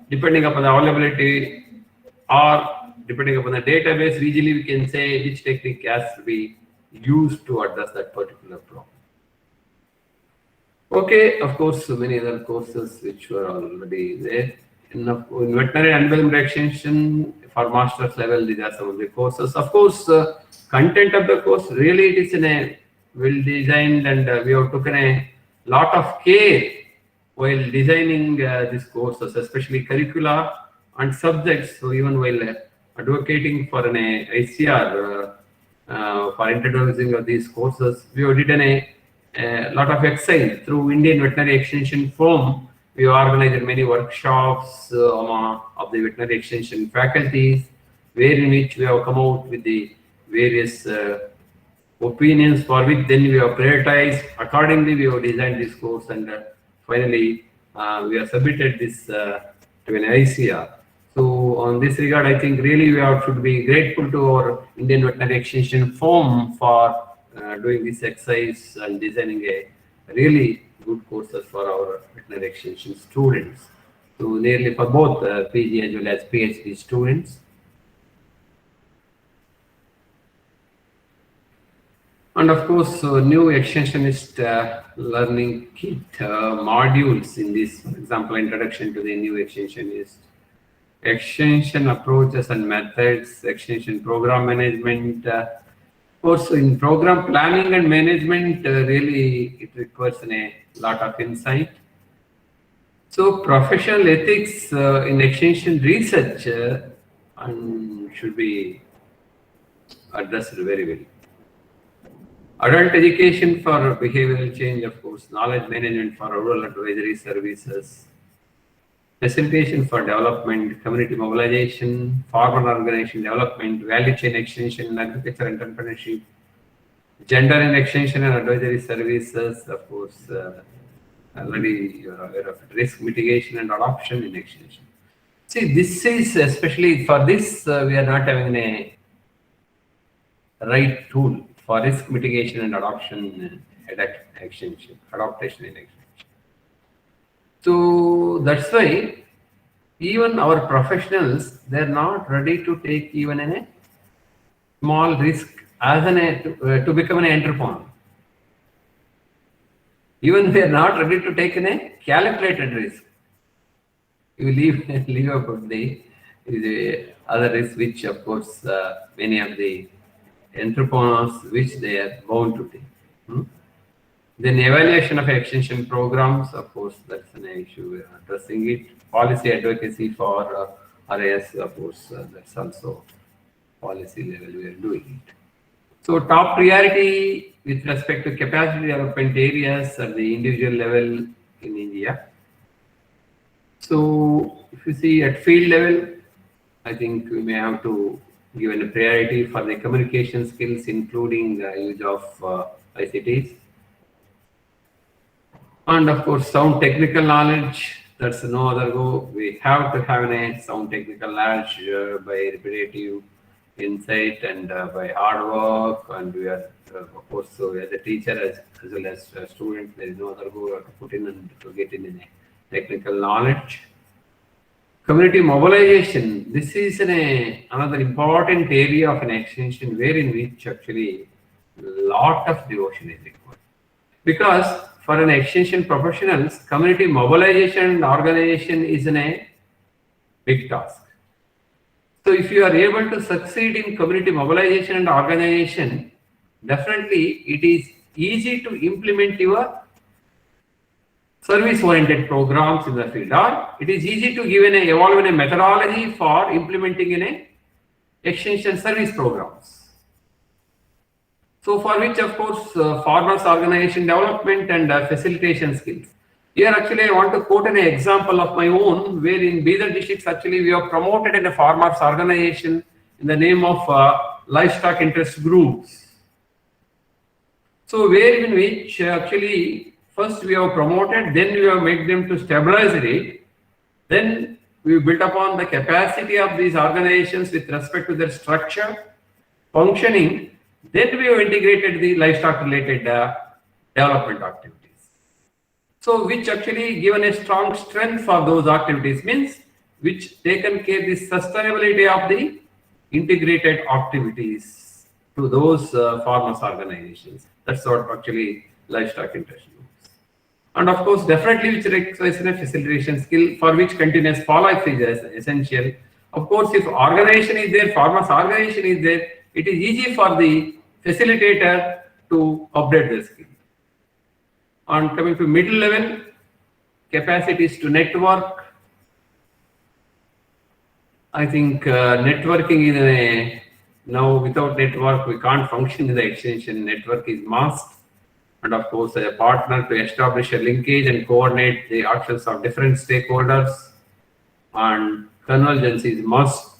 depending upon the availability or depending upon the database, usually we can say which technique has to be used to address that particular problem. Okay, of course, so many other courses which were already there. In veterinary animal extension for master's level, these are some of the courses. Of course, content of the course, really it is in a well designed, and we have taken a lot of care while designing these courses, especially curricula and subjects. So even while advocating for an ICR for introducing these courses, we have done a lot of exercise through Indian Veterinary Extension Forum. We organized many workshops of the veterinary extension faculties, wherein which we have come out with the various opinions for which then we have prioritized. Accordingly, we have designed this course, and finally we have submitted this to an ICR. So on this regard, I think really should be grateful to our Indian Veterinary Extension Forum for doing this exercise and designing a really good courses for our veterinary extension students. So nearly for both PG as well as PhD students. And of course, new extensionist learning kit modules in this, for example, introduction to the new extensionist, extension approaches and methods, extension program management. Of course, in program planning and management, really it requires a lot of insight. So professional ethics in extension research and should be addressed very well. Adult education for behavioral change, of course, knowledge management for rural advisory services, facilitation for development, community mobilization, farmer organization development, value chain extension in agriculture entrepreneurship, gender in extension and advisory services, of course, already you are aware of it, risk mitigation and adoption in extension. See, this is especially for this, we are not having a right tool for risk mitigation and adoption extension, adaptation in extension. So that's why even our professionals, they're not ready to take even a small risk as to become an entrepreneur. Even they're not ready to take a calculated risk. You leave about the other risks, which of course many of the entrepreneurs which they are bound to take. Then evaluation of extension programs, of course, that's an issue we are addressing it. Policy advocacy for RAS, of course, that's also policy level we are doing it. So top priority with respect to capacity development areas at the individual level in India. So if you see at field level, I think we may have to give a priority for the communication skills, including the use of ICTs. And of course, sound technical knowledge, that's no other go. We have to have a sound technical knowledge by repetitive insight and by hard work. And we are, of course, so as a teacher as well as a student, there is no other go to put in and to get in a technical knowledge. Community mobilization, this is another important area of an extension wherein which actually lot of devotion is required. Because for an extension professionals, community mobilization and organization is a big task. So if you are able to succeed in community mobilization and organization, definitely it is easy to implement your service-oriented programs in the field, or it is easy to evolve a methodology for implementing in a extension service programs. So for which, of course, farmers organization development and facilitation skills. Here actually I want to quote an example of my own, where in Bidar districts actually we have promoted in a farmers organization in the name of livestock interest groups. So where in which actually first we have promoted, then we have made them to stabilize it, then we built upon the capacity of these organizations with respect to their structure, functioning, then we have integrated the livestock related development activities. So which actually given a strong strength for those activities, means which taken care the sustainability of the integrated activities to those farmers organizations. That's what actually livestock interest groups. And of course, definitely which requires a facilitation skill for which continuous follow-up is essential. Of course, if organization is there, farmers organization is there, it is easy for the facilitator to update the skill. And coming to middle level, capacities to network. I think networking is now without network we can't function in the extension. Network is must. And of course, a partner to establish a linkage and coordinate the actions of different stakeholders. And convergence is must.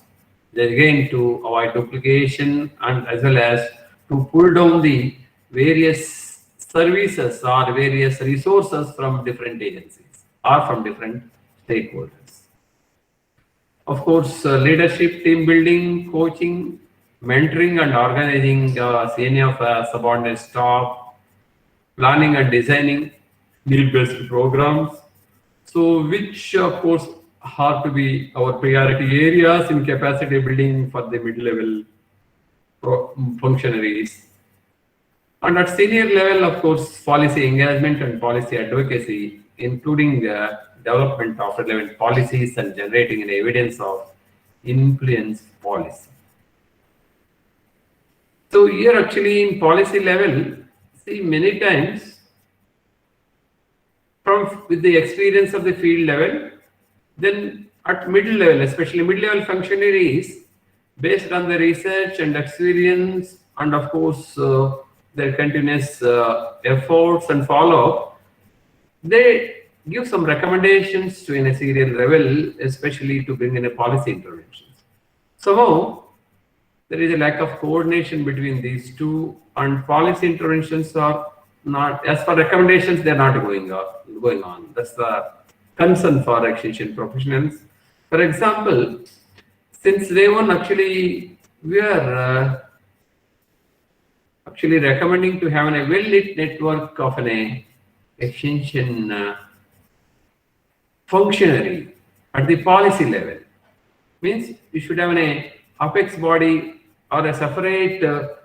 Then again to avoid duplication and as well as to pull down the various services or various resources from different agencies or from different stakeholders. Of course, leadership, team building, coaching, mentoring and organizing any of subordinate staff, planning and designing need-based programs. So which of course have to be our priority areas in capacity building for the mid-level functionaries. And at senior level, of course, policy engagement and policy advocacy, including the development of relevant policies and generating an evidence of influence policy. So here actually in policy level, see many times with the experience of the field level, then at middle level, especially mid-level functionaries, based on the research and experience and of course their continuous efforts and follow-up, they give some recommendations to in a serial level, especially to bring in a policy interventions. Somehow, there is a lack of coordination between these two, and policy interventions are not, as per recommendations, they are not going on. That's the concern for extension professionals. For example, since day one, actually, we are actually recommending to have a well-lit network of an extension functionary at the policy level. Means you should have an apex body or a separate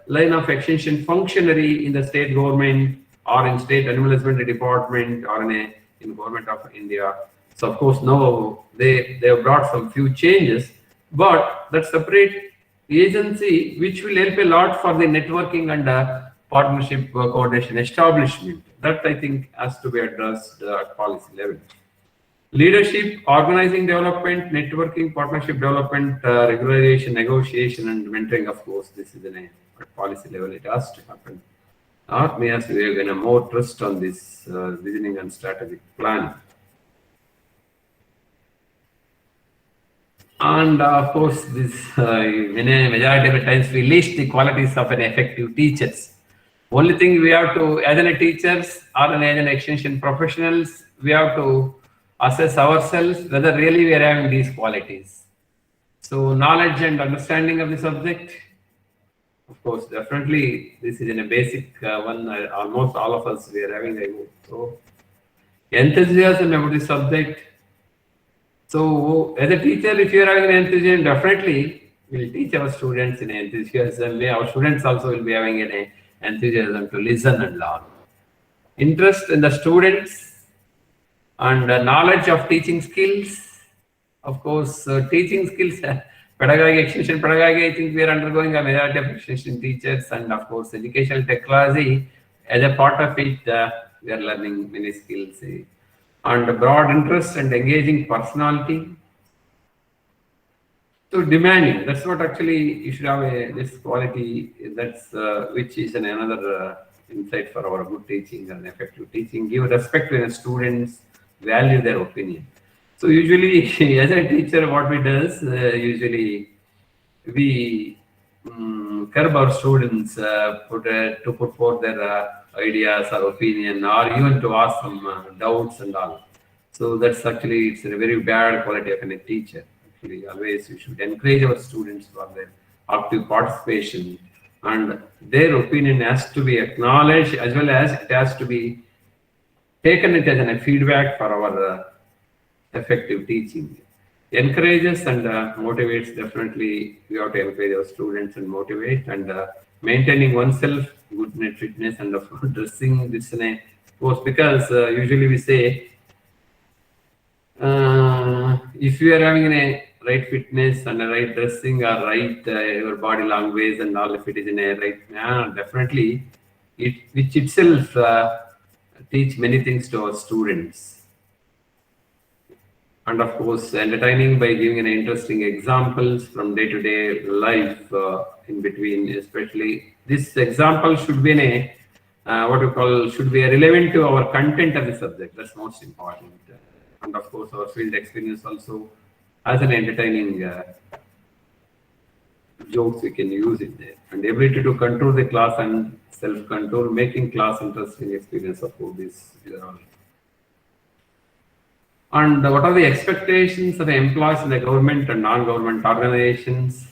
line of extension functionary in the state government or in state animal husbandry department or in government of India. So of course now they have brought some few changes, but that separate agency which will help a lot for the networking and partnership coordination establishment, that I think has to be addressed at policy level. Leadership, organizing development, networking, partnership development, regularization, negotiation, and mentoring, of course, this is at policy level, it has to happen. Or may as we are going to more trust on this visioning and strategic plan. And of course, this in a majority of the times we list the qualities of an effective teachers. Only thing we have to, as a teachers or as an extension professionals, we have to assess ourselves whether really we are having these qualities. So knowledge and understanding of the subject, of course, definitely this is in a basic one. Almost all of us we are having so enthusiasm about the subject. So as a teacher, if you are having an enthusiasm, definitely we will teach our students in enthusiasm. Our students also will be having an enthusiasm to listen and learn. Interest in the students and knowledge of teaching skills. Of course, teaching skills, pedagogy, extension pedagogy, I think we are undergoing a majority of extension teachers, and of course, educational technology, as a part of it, we are learning many skills. And broad interest and engaging personality. So demanding, that's what actually you should have this quality, that's which is another insight for our good teaching and effective teaching. Give respect to the students, value their opinion. So usually as a teacher, what we does, usually we curb our students to put forth their ideas or opinion, or even to ask some doubts and all. So that's actually, it's a very bad quality of a teacher. Actually, always we should encourage our students for their active participation, and their opinion has to be acknowledged, as well as it has to be taken it as a feedback for our effective teaching. Encourages and motivates, definitely we have to encourage our students and motivate, and maintaining oneself, good net fitness, and of course dressing this in a course, because usually we say if you are having a right fitness and a right dressing or right your body language and all, if it is in a right manner, definitely it which itself teach many things to our students. And of course, entertaining by giving an interesting examples from day-to-day life in between, especially this example should be in a should be relevant to our content of the subject. That's most important. And of course, our field experience also as an entertaining jokes we can use it there, and the ability to control the class and self-control, making class interesting experience of all this. And what are the expectations of the employees in the government and non-government organizations?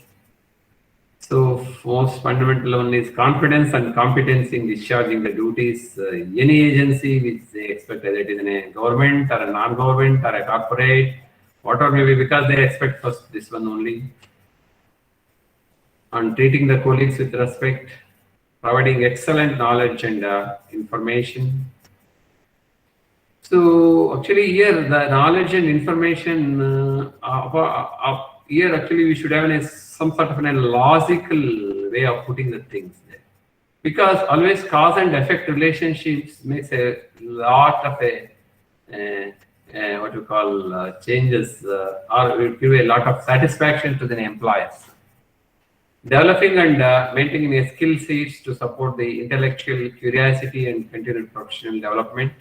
So most fundamental one is confidence and competence in discharging the duties. Any agency which they expect, whether it is in a government or a non-government or a corporate, whatever maybe, because they expect first this one only. And treating the colleagues with respect, providing excellent knowledge and information. So actually here the knowledge and information here actually we should have some sort of a logical way of putting the things there, because always cause and effect relationships makes a lot of what you call changes or will give a lot of satisfaction to the employers. Developing and maintaining a skill sets to support the intellectual curiosity and continued professional development,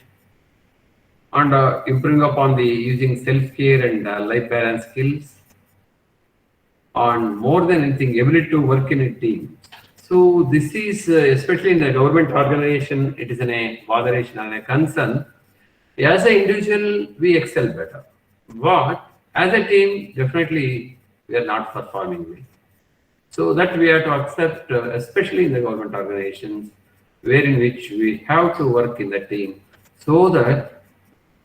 and improving upon the using self-care and life balance skills, and more than anything, ability to work in a team. So this is especially in the government organization, it is a botheration and a concern. As an individual, we excel better, but as a team, definitely we are not performing well. So that we have to accept, especially in the government organizations, where in which we have to work in the team, so that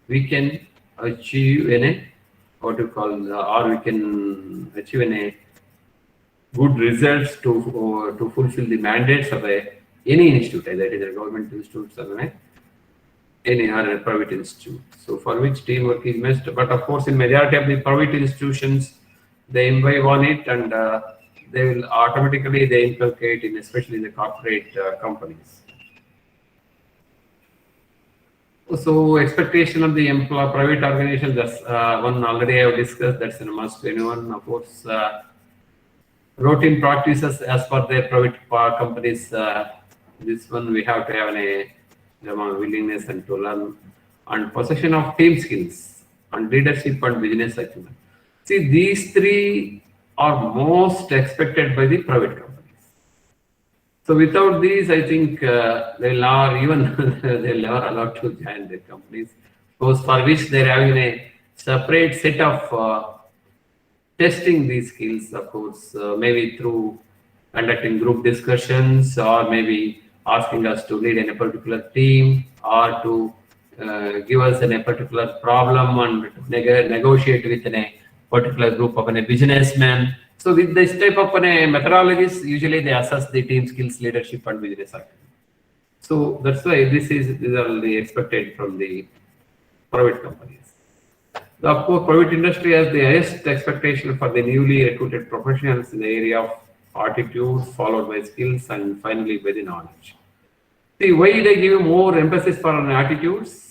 we can achieve or we can achieve good results to fulfill the mandates of any institute, either it is a government institute or any other private institute. So for which teamwork is must. But of course, in majority of the private institutions, they imbibe on it, and they will automatically they inculcate in, especially in the corporate companies. So expectation of the private organization, that's one already I have discussed, that's a must to anyone. Of course, routine practices as per their private companies, this one we have to have a willingness and to learn, and possession of team skills and leadership and business acumen. See, these three are most expected by the private companies. So without these, I think they'll never allowed to join the companies. Because for which they're having a separate set of testing these skills, of course, maybe through conducting group discussions, or maybe asking us to lead in a particular team, or to give us a particular problem and negotiate with a particular group of a businessman. So with this type of methodologies, usually they assess the team skills, leadership, and business acumen. So that's why these are the expected from the private companies. Of course, private industry has the highest expectation for the newly recruited professionals in the area of attitude, followed by skills, and finally by the knowledge. See, why they give more emphasis for attitudes?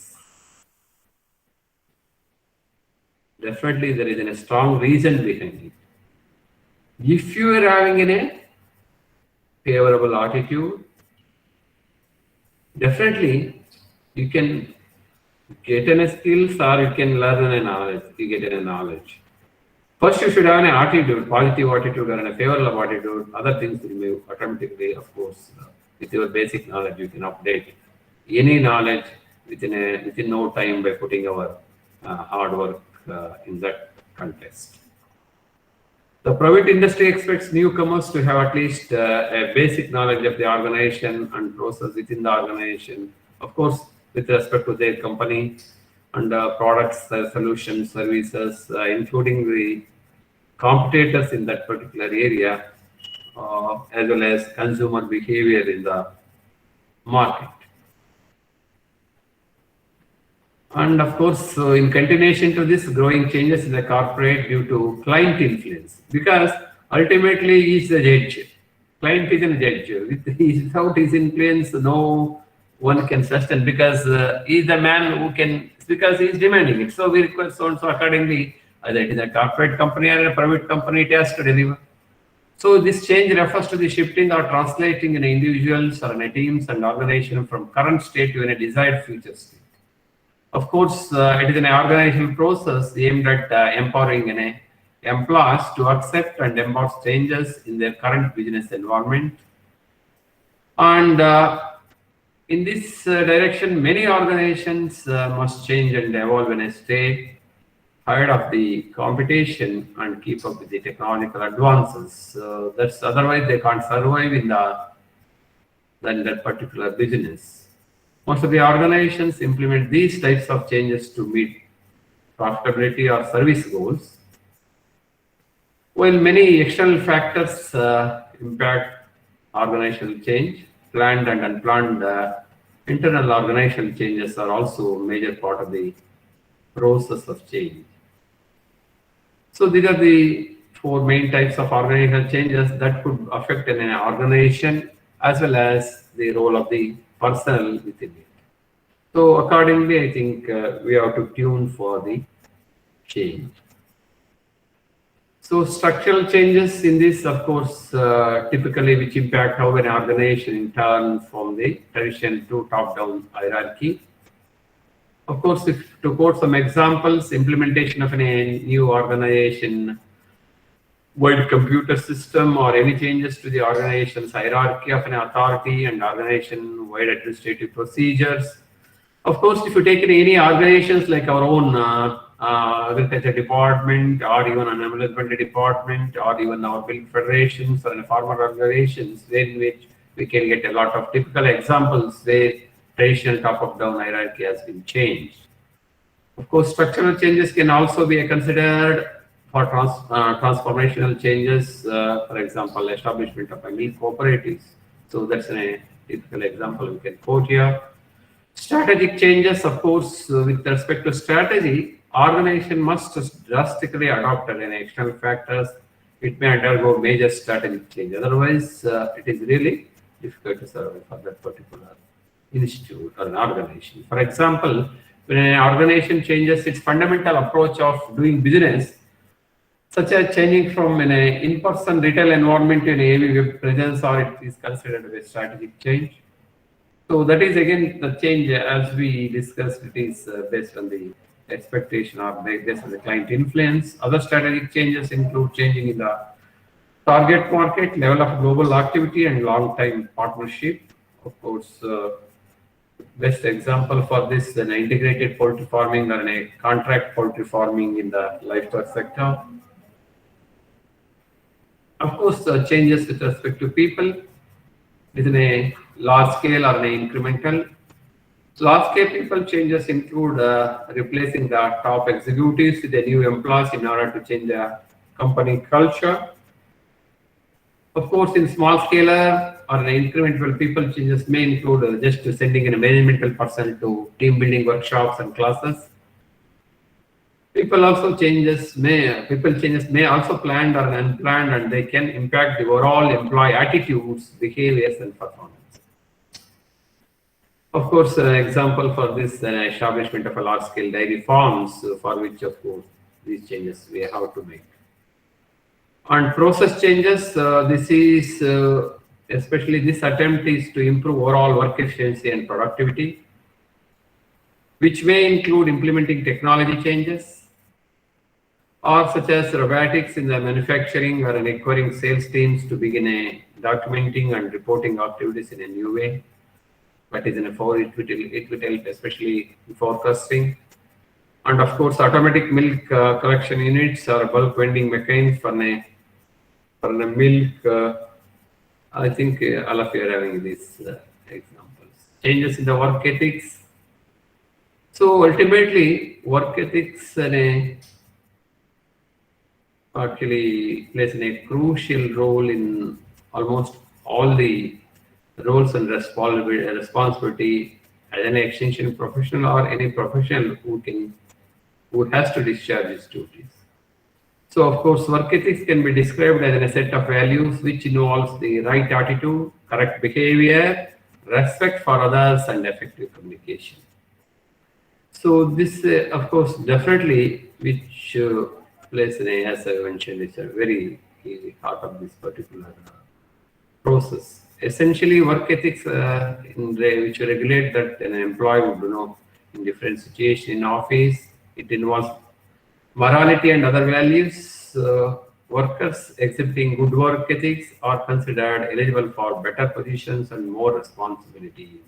Definitely, there is a strong reason behind it. If you are having a favorable attitude, definitely you can get a skills, or you can learn a knowledge. You get a knowledge. First, you should have an attitude, positive attitude, and a favorable attitude. Other things will move automatically, of course. With your basic knowledge, you can update any knowledge within no time by putting our hard work in that context. The private industry expects newcomers to have at least a basic knowledge of the organization and process within the organization, of course, with respect to their company and products, solutions, services, including the competitors in that particular area, as well as consumer behavior in the market. And of course, in continuation to this, growing changes in the corporate due to client influence, because ultimately he is the judge. Client is a judge. Without his influence, no one can sustain, because he is the man who can, because he is demanding it. So we request so and so accordingly, either it is a corporate company or a private company, it has to deliver. So this change refers to the shifting or translating in individuals or in a teams and organization from current state to a desired future state. Of course, it is an organizational process aimed at empowering employees to accept and embrace changes in their current business environment. And in this direction, many organizations must change and evolve and stay ahead of the competition and keep up with the technological advances. That's otherwise they can't survive in that particular business. Most of the organizations implement these types of changes to meet profitability or service goals, while many external factors impact organizational change. planned and unplanned internal organizational changes are also a major part of the process of change. So these are the four main types of organizational changes that could affect an organization as well as the role of the personnel within it. So accordingly, I think we have to tune for the change. So structural changes in this, of course, typically which impact how an organization in turn from the tradition to top-down hierarchy. Of course, if to quote some examples, implementation of a new organization wide computer system or any changes to the organization's hierarchy of an authority and organization wide administrative procedures. Of course, if you take in any organizations like our own agriculture department or even an development department or even our milk federations or farmer organizations, in which we can get a lot of typical examples where traditional top-down hierarchy has been changed. Of course, structural changes can also be considered for transformational changes, for example, establishment of milk cooperatives. So that's a typical example we can quote here. Strategic changes, of course, with respect to strategy, organization must drastically adopt an external factors. It may undergo major strategic change. Otherwise, it is really difficult to survive for that particular institute or an organization. For example, when an organization changes its fundamental approach of doing business, such as changing from an in-person retail environment to an AV web presence, or it is considered a strategic change. So that is again the change, as we discussed, it is based on the expectation or based on the client influence. Other strategic changes include changing in the target market, level of global activity, and long-time partnership. Of course, best example for this, an integrated poultry farming or a contract poultry farming in the livestock sector. Of course, changes with respect to people is in a large scale or an incremental. Large scale people changes include replacing the top executives with the new employees in order to change the company culture. Of course, in small scale or an incremental people changes may include just sending in a managemental person to team building workshops and classes. People changes may also planned or unplanned, and they can impact the overall employee attitudes, behaviors, and performance. Of course, an example for this, an establishment of a large-scale dairy farms, for which, of course, these changes we have to make. And process changes, this is especially this attempt is to improve overall work efficiency and productivity, which may include implementing technology changes, or such as robotics in the manufacturing or requiring sales teams to begin documenting and reporting activities in a new way. That is it will help especially in forecasting. And of course, automatic milk collection units or bulk vending machines for the milk. I think all of you are having these examples. Changes in the work ethics. So ultimately, work ethics actually plays a crucial role in almost all the roles and responsibility as an extension professional or any professional who has to discharge his duties. So of course, work ethics can be described as a set of values which involves the right attitude, correct behavior, respect for others, and effective communication. So this, of course, definitely which plays as I mentioned, it's a very heart of this particular process. Essentially, work ethics which regulate that an employee would know in different situations in office. It involves morality and other values. Workers exhibiting good work ethics are considered eligible for better positions and more responsibilities.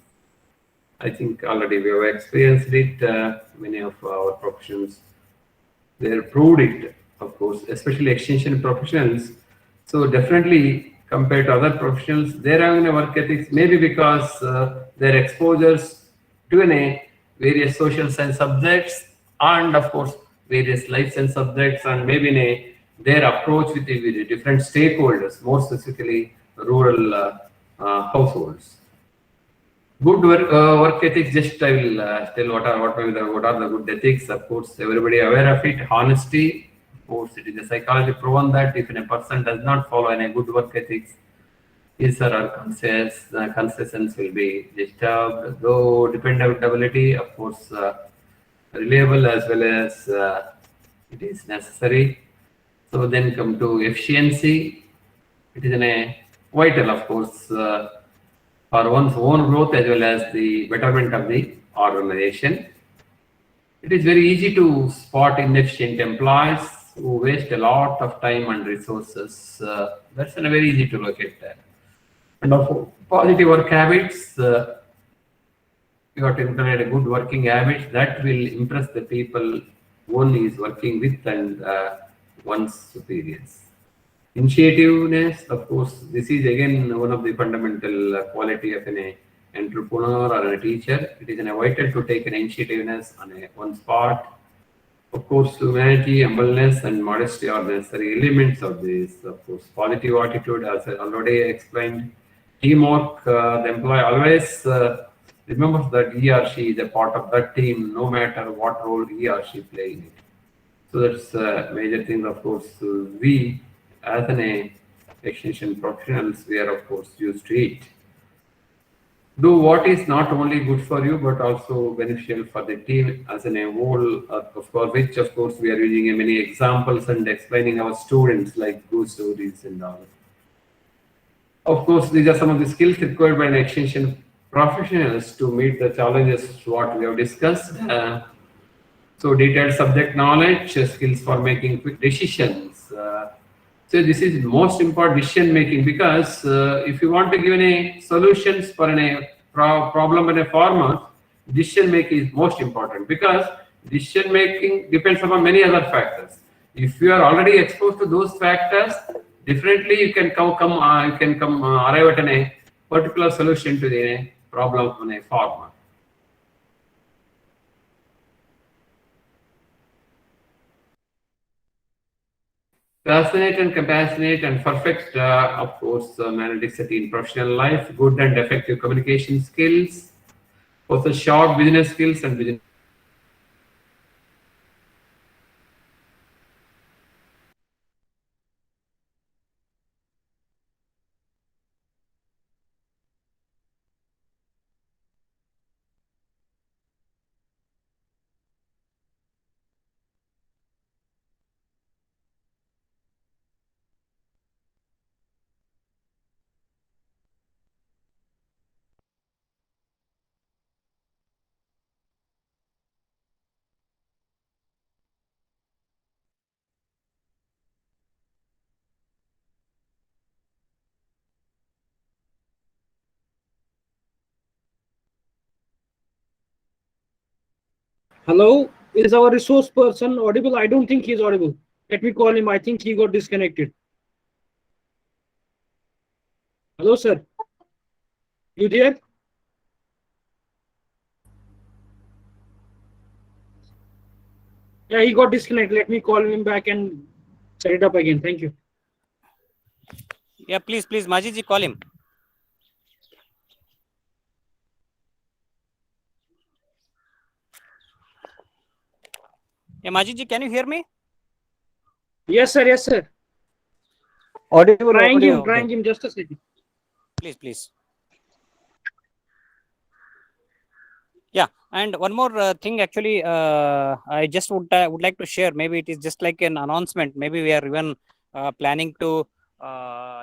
I think already we have experienced it. Many of our professions, they proved it, of course, especially extension professionals. So definitely compared to other professionals, they're having a work ethics, maybe because their exposures to various social science subjects and of course various life science subjects, and maybe their approach with the different stakeholders, more specifically rural households. Good work ethics. Just I will tell what are the good ethics. Of course, everybody aware of it. Honesty. Of course, it is a psychology proven that if a person does not follow any good work ethics, his or her concessions will be disturbed. Though dependability, of course, reliable as well as it is necessary. So then come to efficiency. It is a vital, of course, for one's own growth as well as the betterment of the organization. It is very easy to spot inefficient employees who waste a lot of time and resources. That's very easy to look at that. And of positive work habits, you have to implement a good working habits that will impress the people one is working with and one's superiors. Initiativeness, of course, this is again one of the fundamental quality of an entrepreneur or a teacher. It is vital to take an initiativeness on one's part. Of course, humanity, humbleness, and modesty are necessary elements of this. Of course, positive attitude, as I already explained. Teamwork, the employee always remembers that he or she is a part of that team, no matter what role he or she plays in it. So that's a major thing. Of course, we as an extension professionals, we are of course used to it. Do what is not only good for you but also beneficial for the team as a whole, for which of course we are using many examples and explaining our students like good stories and all. Of course, these are some of the skills required by an extension professionals to meet the challenges what we have discussed. So detailed subject knowledge, skills for making quick decisions. So this is most important decision making because if you want to give any solutions for a problem in a farmer, decision making is most important because decision making depends upon many other factors. If you are already exposed to those factors, differently you can arrive at a particular solution to the problem on a farmer. Passionate and compassionate and perfect, of course, managerial in professional life, good and effective communication skills, also sharp business skills and business. Hello, is our resource person audible? I don't think he's audible. Let me call him. I think he got disconnected. Hello, sir. You there? Yeah, he got disconnected. Let me call him back and set it up again. Thank you. Yeah, please, Majidji, call him. Yeah, Majidji, can you hear me? Yes, sir. Yes, sir. Audible. Trying him. Just a second. Please. Yeah, and one more thing, actually, I just would like to share. Maybe it is just like an announcement. Maybe we are even planning to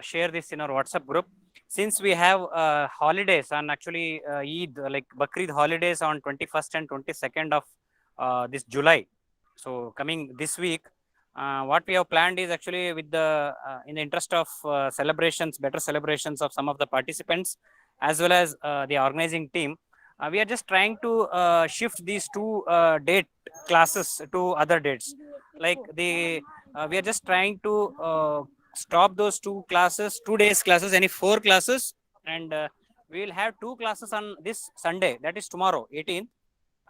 share this in our WhatsApp group. Since we have holidays and actually Eid, like Bakrid holidays on 21st and 22nd of this July. So coming this week, what we have planned is actually with the in the interest of better celebrations of some of the participants as well as the organizing team. We are just trying to shift these two date classes to other dates. Like we are just trying to stop those 2 days classes, any 4 classes, and we will have 2 classes on this Sunday, that is tomorrow, 18th,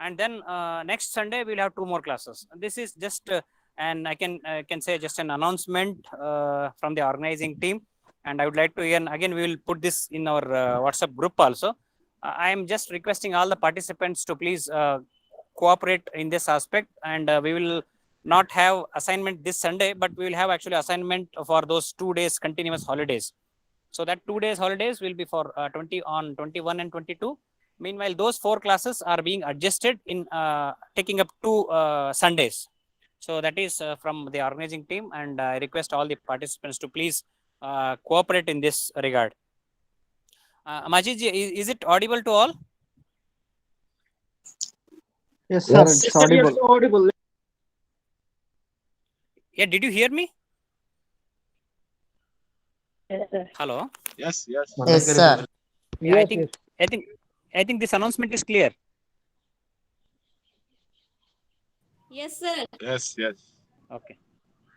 and then next Sunday we'll have 2 more classes. This is just and I can say just an announcement from the organizing team, and I would like to again we will put this in our WhatsApp group also. I am just requesting all the participants to please cooperate in this aspect, and we will not have assignment this Sunday, but we will have actually assignment for those 2 days continuous holidays. So that 2 days holidays will be for 20 on 21 and 22. Meanwhile, those 4 classes are being adjusted in taking up 2 Sundays. So that is from the organizing team, and I request all the participants to please cooperate in this regard. Majid, is it audible to all? Yes, sir. Yes. It's Yes, sir, yes, audible. audible. Yeah, did you hear me? Yes, sir. Hello. Yes, yes. Yes, sir. Yeah, Yes, yes. I think this announcement is clear. Yes, sir. Yes, yes. Okay.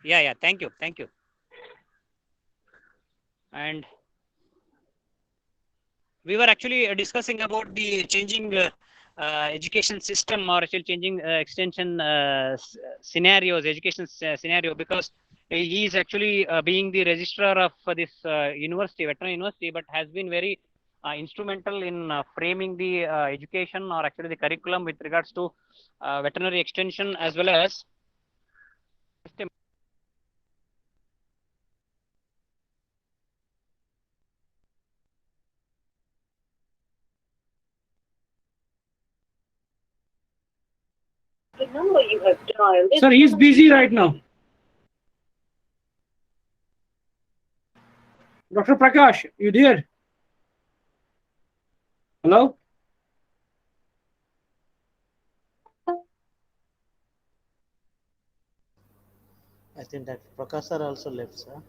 Yeah. Thank you. And we were actually discussing about the changing education system, or actually changing extension scenarios, education scenario, because he is actually being the registrar of this university, veterinary university, but has been very instrumental in framing the education, or actually the curriculum with regards to veterinary extension as well as system. The number you have dialed is Sir, he's busy right now. Dr. Prakash, you there? Hello? I think that Prakash sir also left, sir.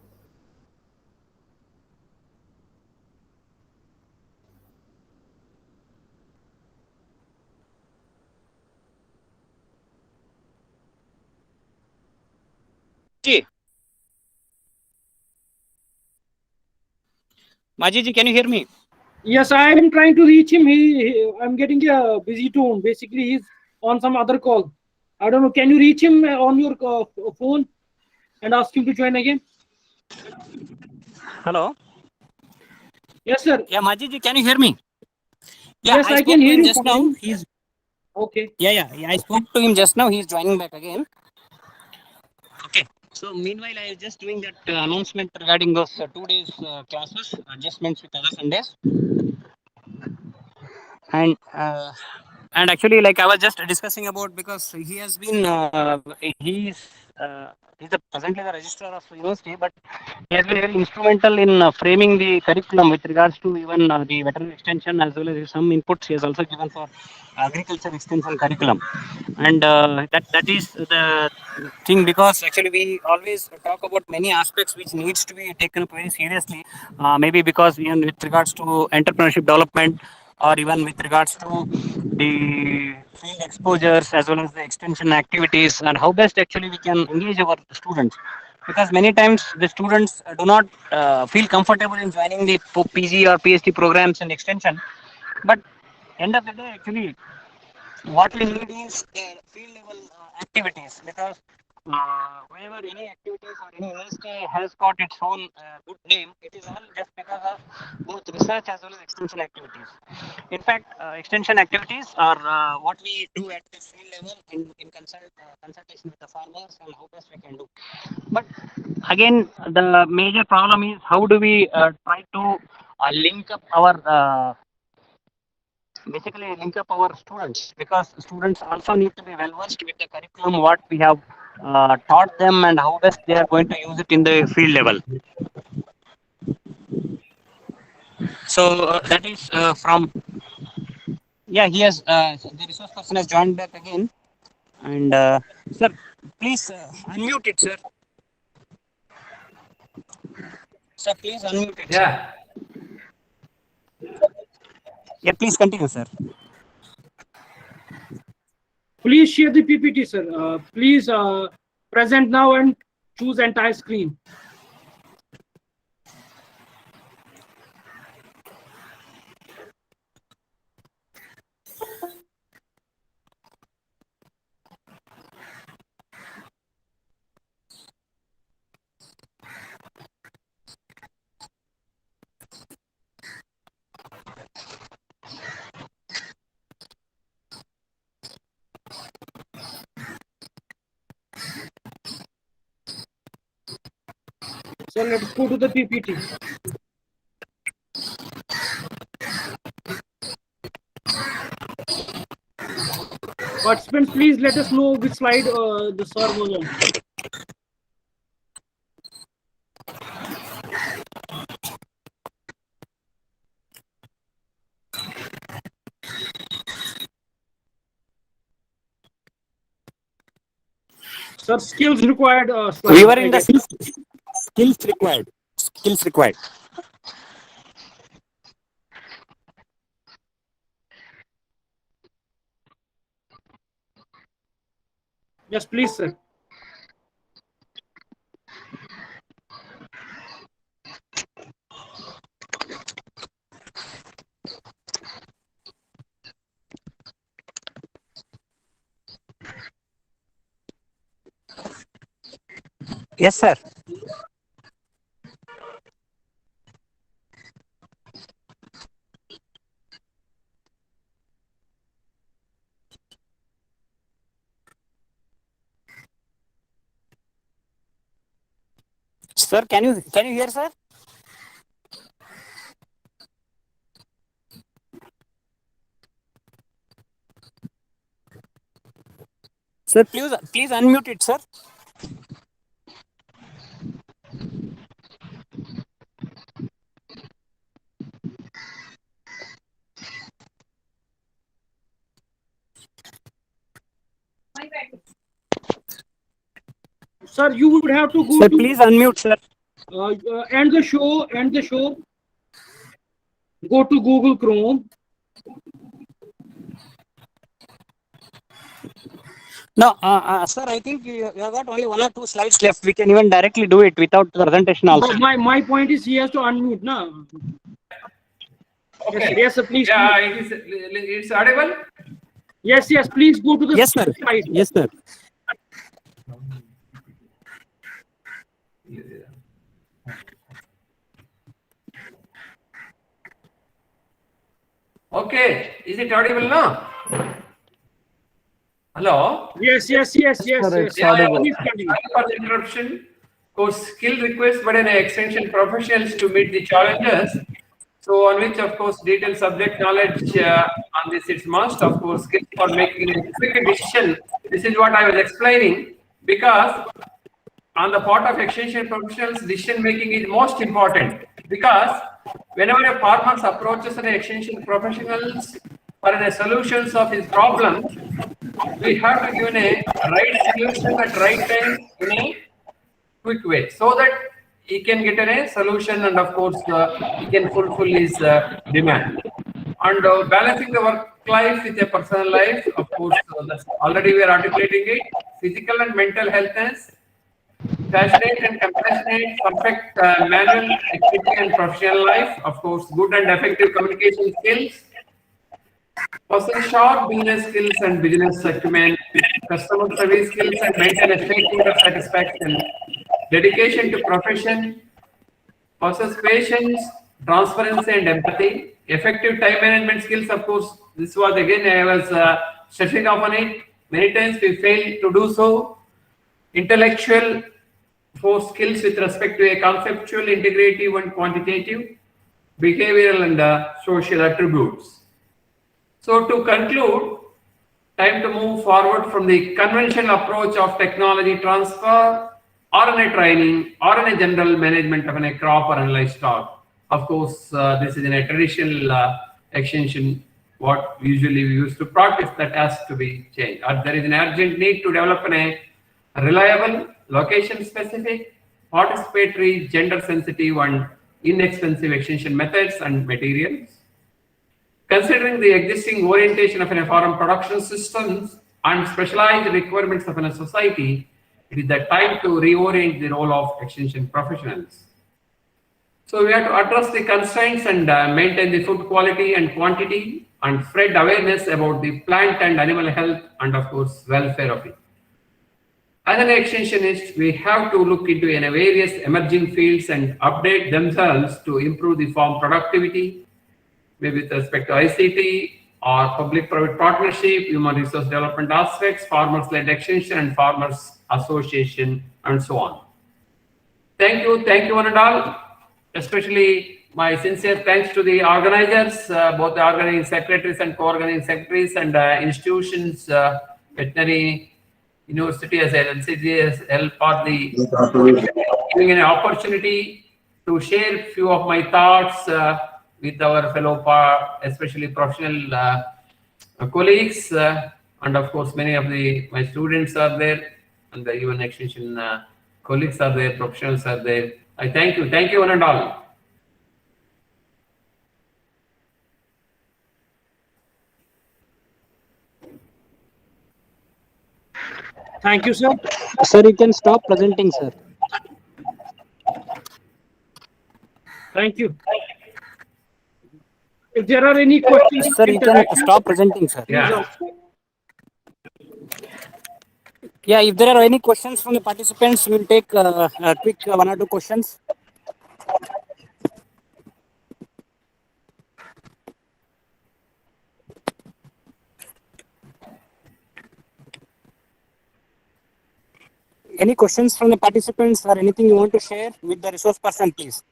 Majid ji, can you hear me? Yes, I am trying to reach him. I'm getting a busy tone. Basically, he's on some other call. I don't know. Can you reach him on your phone and ask him to join again? Hello. Yes, sir. Yeah, Majid ji, can you hear me? Yeah, Yes, I I spoke can to hear him you just now. fine. He's Okay. yeah. I spoke to him just now. He's joining back again. Okay. So meanwhile, I was just doing that announcement regarding those 2 days classes adjustments with other Sundays, and actually, like I was just discussing about, because he has been he's presently the registrar of the university, but he has been very instrumental in framing the curriculum with regards to even the veterinary extension, as well as some inputs he has also given for agriculture extension curriculum. And that is the thing, because actually we always talk about many aspects which needs to be taken up very seriously, maybe because even with regards to entrepreneurship development, or even with regards to the field exposures as well as the extension activities, and how best actually we can engage our students, because many times the students do not feel comfortable in joining the PG or PhD programs and extension, but end of the day actually what we need is field level activities, because whenever any activities or any university has got its own good name, it is all just because of both research as well as extension activities. In fact, extension activities are what we do at the field level in consultation with the farmers, and how best we can do. But again, the major problem is how do we try to link up our basically link up our students, because students also need to be well versed with the curriculum what we have taught them, and how best they are going to use it in the field level. So that is from he has the resource person has joined back again, and sir, please unmute it, sir. Sir, please unmute it, sir. Yeah. Yeah, please continue, sir. Please share the PPT, sir. Please present now and choose entire screen. So let's go to the PPT. Participants, please let us know which slide the sir was on. Sir, skills required slide. We were in the skills required. Skills required. Yes, please, sir. Yes, sir. Sir, can you hear, sir? Sir, please unmute it, sir. Sir, you would have to go Sir, to please unmute, sir. end the show. Go to Google Chrome. No, sir, I think you have got only 1 or 2 slides left. We can even directly do it without presentation also. My point is he has to unmute now. Okay. Yes, sir, please. Yeah, it's audible. Yes, please go to the Yes, sir. slide. Yes, sir. Okay, is it audible now? Hello? Yes. Yeah, Please continue. sorry for the interruption. Course skill requests but an extension professionals to meet the challenges. So on which of course detailed subject knowledge on this it's must, of course skills for making a quick decision. This is what I was explaining, because on the part of extension professionals, decision making is most important, because whenever a farmer approaches an extension professionals for the solutions of his problems, we have to give a right solution at right time in a quick way, so that he can get a solution and of course he can fulfill his demand. And balancing the work life with a personal life, of course, that's already we are articulating it. Physical and mental healthness, passionate and compassionate, perfect manual activity and professional life, of course, good and effective communication skills, possess sharp business skills and business acumen, customer service skills and maintain a stakeholder satisfaction, dedication to profession, possess patience, transparency and empathy, effective time management skills, of course, this was again, I was stressing upon it, many times we fail to do so, intellectual for skills with respect to a conceptual, integrative and quantitative, behavioral and social attributes. So to conclude, time to move forward from the conventional approach of technology transfer or in a training or in a general management of a crop or a livestock. Of course, this is in a traditional extension, what usually we used to practice, that has to be changed. Or there is an urgent need to develop a reliable, location-specific, participatory, gender-sensitive and inexpensive extension methods and materials. Considering the existing orientation of a farm production systems and specialized requirements of a society, it is the time to reorient the role of extension professionals. So we have to address the constraints and maintain the food quality and quantity and spread awareness about the plant and animal health and of course welfare of it. As an extensionist, we have to look into various emerging fields and update themselves to improve the farm productivity, maybe with respect to ICT or public-private partnership, human resource development aspects, farmers-led extension and farmers association, and so on. Thank you one and all. Especially my sincere thanks to the organizers, both the organizing secretaries and co-organizing secretaries and institutions, veterinary university as LCG has helped for the giving an opportunity to share few of my thoughts with our fellow, especially professional colleagues, and of course many of my students are there, and even extension colleagues are there, professionals are there. I thank you one and all. Thank you, sir. Sir, you can stop presenting, sir. Thank you. If there are any questions, Sir, you can stop presenting, sir. Yeah. Yeah, if there are any questions from the participants, we'll take a quick 1 or 2 questions. Any questions from the participants or anything you want to share with the resource person, please?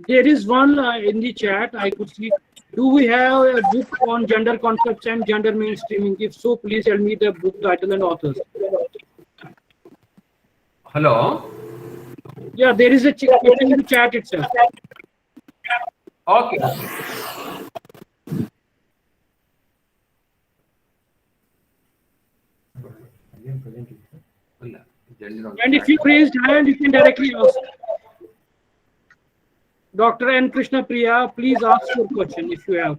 There is one in the chat I could see. Do we have a book on gender concepts and gender mainstreaming? If so, please tell me the book title and authors. Hello. Yeah, there is a question in the chat itself. Okay. And if you raised hand, you can directly ask. Dr. N. Krishna Priya, please ask your question if you have.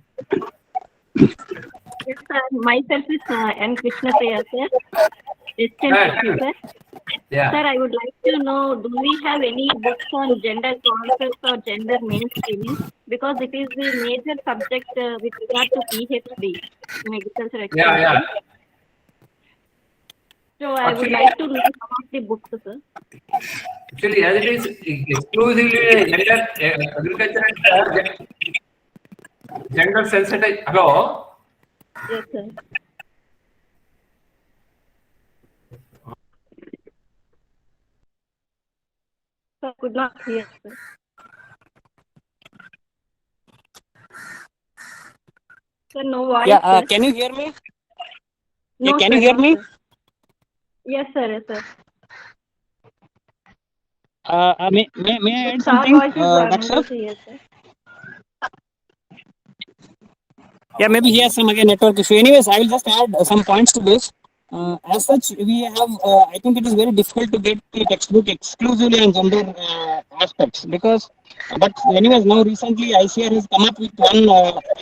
Yes, sir. Myself is N. Krishna Priya, sir. Distant sir. Yeah. Sir, I would like to know, do we have any books on gender concepts or gender mainstreaming? Because it is the major subject with regard to PhD in agriculture extension. Yeah. So I would like to know some of the books, sir. Actually, as it is exclusively gender agriculture and gender sensitive. Hello. Yes, sir. So I could not hear, sir. Sir, no voice. Yeah, Sir. can you hear me? No, yeah, can sir, you hear no, me? sir. Yes, sir. Yes, sir. May I add Star something, voice is Dr. unable to hear, sir. Yeah, maybe he has some again network issue. Anyways, I will just add some points to this. As such, we have, I think it is very difficult to get the textbook exclusively on gender aspects because, but anyways, now recently ICR has come up with one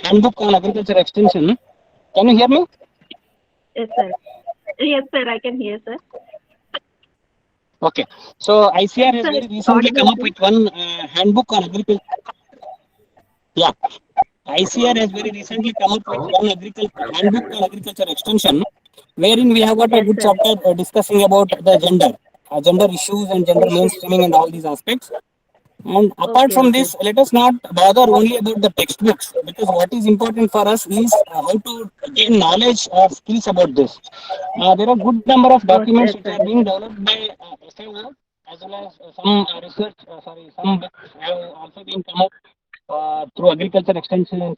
handbook on agriculture extension. Can you hear me? Yes, sir. Yes, sir. I can hear, sir. Okay. So ICR has Sir, very it's recently come up audible, with one handbook on agriculture. Yeah. ICR has very recently come up with one handbook on agriculture extension, wherein we have got a Yes, good sir. chapter discussing about the gender issues and gender mainstreaming and all these aspects. And apart Okay, from okay. this, let us not bother only about the textbooks because what is important for us is how to gain knowledge or skills about this. There are good number of documents Yes, which sir. are being developed by FAO as well as some research, some books have also been come up through agriculture extension and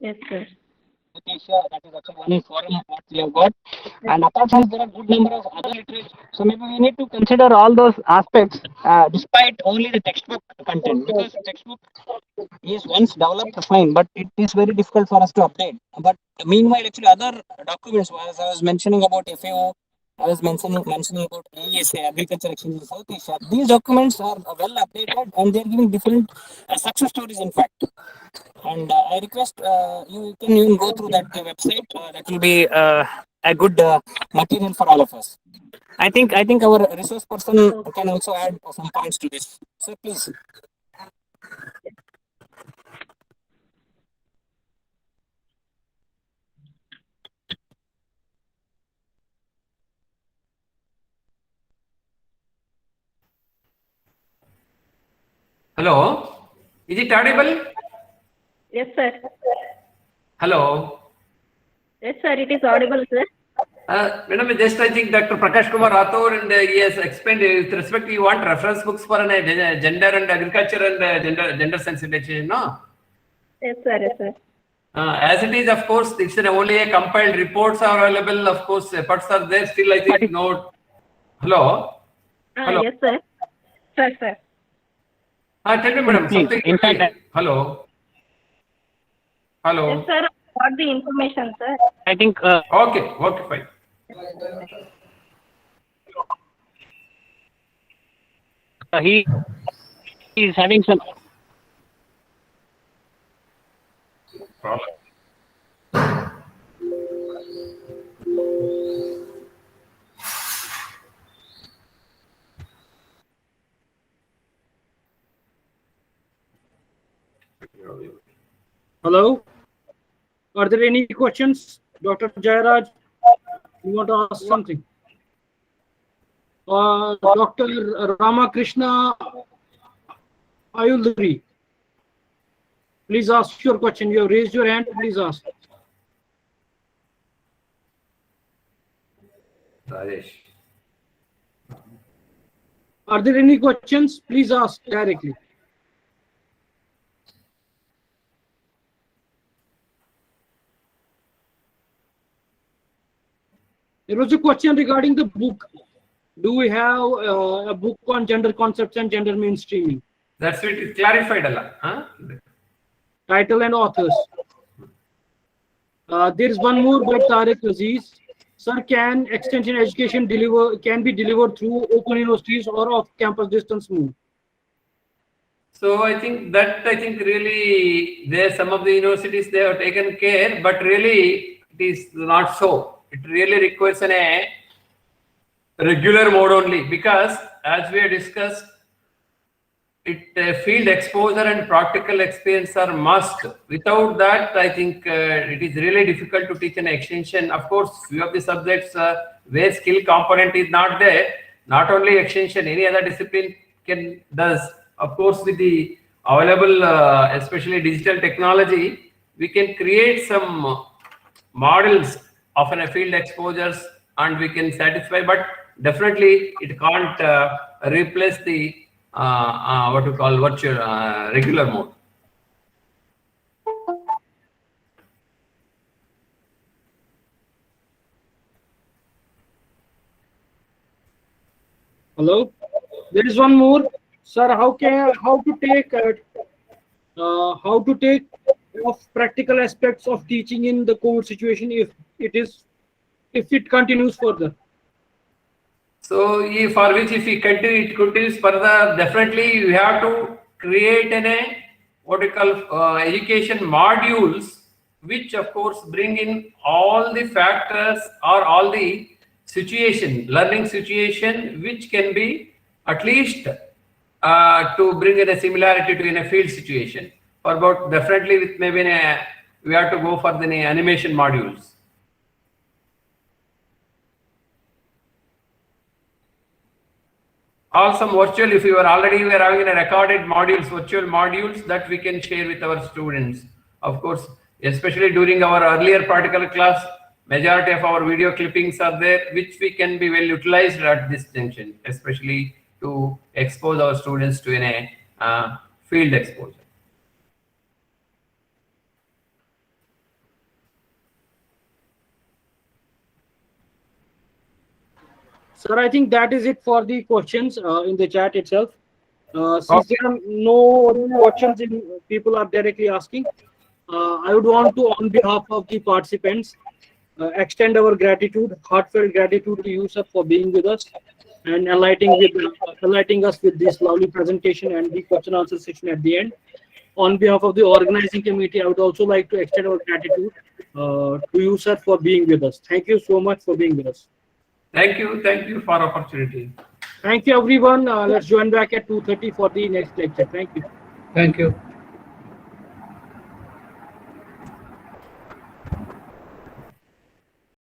Yes, sir. Asia, that is also one forum what we have got. And apart from this, there are good number of other literature. So maybe we need to consider all those aspects despite only the textbook content because textbook is once developed fine, but it is very difficult for us to update. But meanwhile, actually other documents, as I was mentioning about FAO, I was mentioning about AESA, Agriculture Exchange in South Asia. These documents are well updated and they are giving different success stories in fact. And I request you can even go through that website. That will be a good material for all of us. I think our resource person can also add some points to this. So please. Hello. Is it audible? Yes, sir. Hello. Yes, sir. It is audible, sir. Madam, just I think Dr. Prakash Kumar Rathore and he has explained with respect, you want reference books for gender and agriculture and gender sensitization, no? Yes, sir. Yes, sir. As it is, of course, it's only a compiled reports are available. Of course, efforts are there. Still, I think no. Hello. Hello. Yes, sir. Sir. Tell me, madam. Something. In fact, hello. Hello. Yes, sir. Got the information, sir. I think. Okay. Fine. He is having some Problem. Hello. Are there any questions, Dr. Jairaj? You want to ask something? Dr. Ramakrishna Ayuldari, please ask your question. You have raised your hand. Please ask. Rajesh. Are there any questions? Please ask directly. There was a question regarding the book. Do we have a book on gender concepts and gender mainstreaming? That's it. Clarified, Allah. Huh? Title and authors. There is one more by Tariq Aziz. Sir, can extension education can be delivered through open universities or off-campus distance move? So I think really there some of the universities they have taken care, but really it is not so. It really requires a regular mode only, because as we have discussed, field exposure and practical experience are must. Without that, I think it is really difficult to teach an extension. Of course, few of the subjects where skill component is not there, not only extension, any other discipline does. Of course, with the available, especially digital technology, we can create some models of an field exposures and we can satisfy, but definitely it can't replace the what we call virtual regular mode. Hello, there is one more, sir. How to take off practical aspects of teaching in the COVID situation if it continues further? So if we continue, it continues further, definitely we have to create what we call education modules, which of course bring in all the factors or all the learning situation, which can be at least to bring in a similarity to in a field situation. For about definitely with maybe we have to go for the animation modules. Also virtual, if we are having a recorded modules, virtual modules that we can share with our students. Of course, especially during our earlier particular class, majority of our video clippings are there, which we can be well utilized at this junction, especially to expose our students to a field exposure. Sir, I think that is it for the questions in the chat itself. Since there are no questions people are directly asking, I would want to, on behalf of the participants, extend our gratitude, heartfelt gratitude to you, sir, for being with us and enlightening us with this lovely presentation and the question answer session at the end. On behalf of the organizing committee, I would also like to extend our gratitude to you, sir, for being with us. Thank you so much for being with us. Thank you for opportunity. Thank you, everyone. Let's join back at 2:30 for the next lecture. Thank you. Thank you.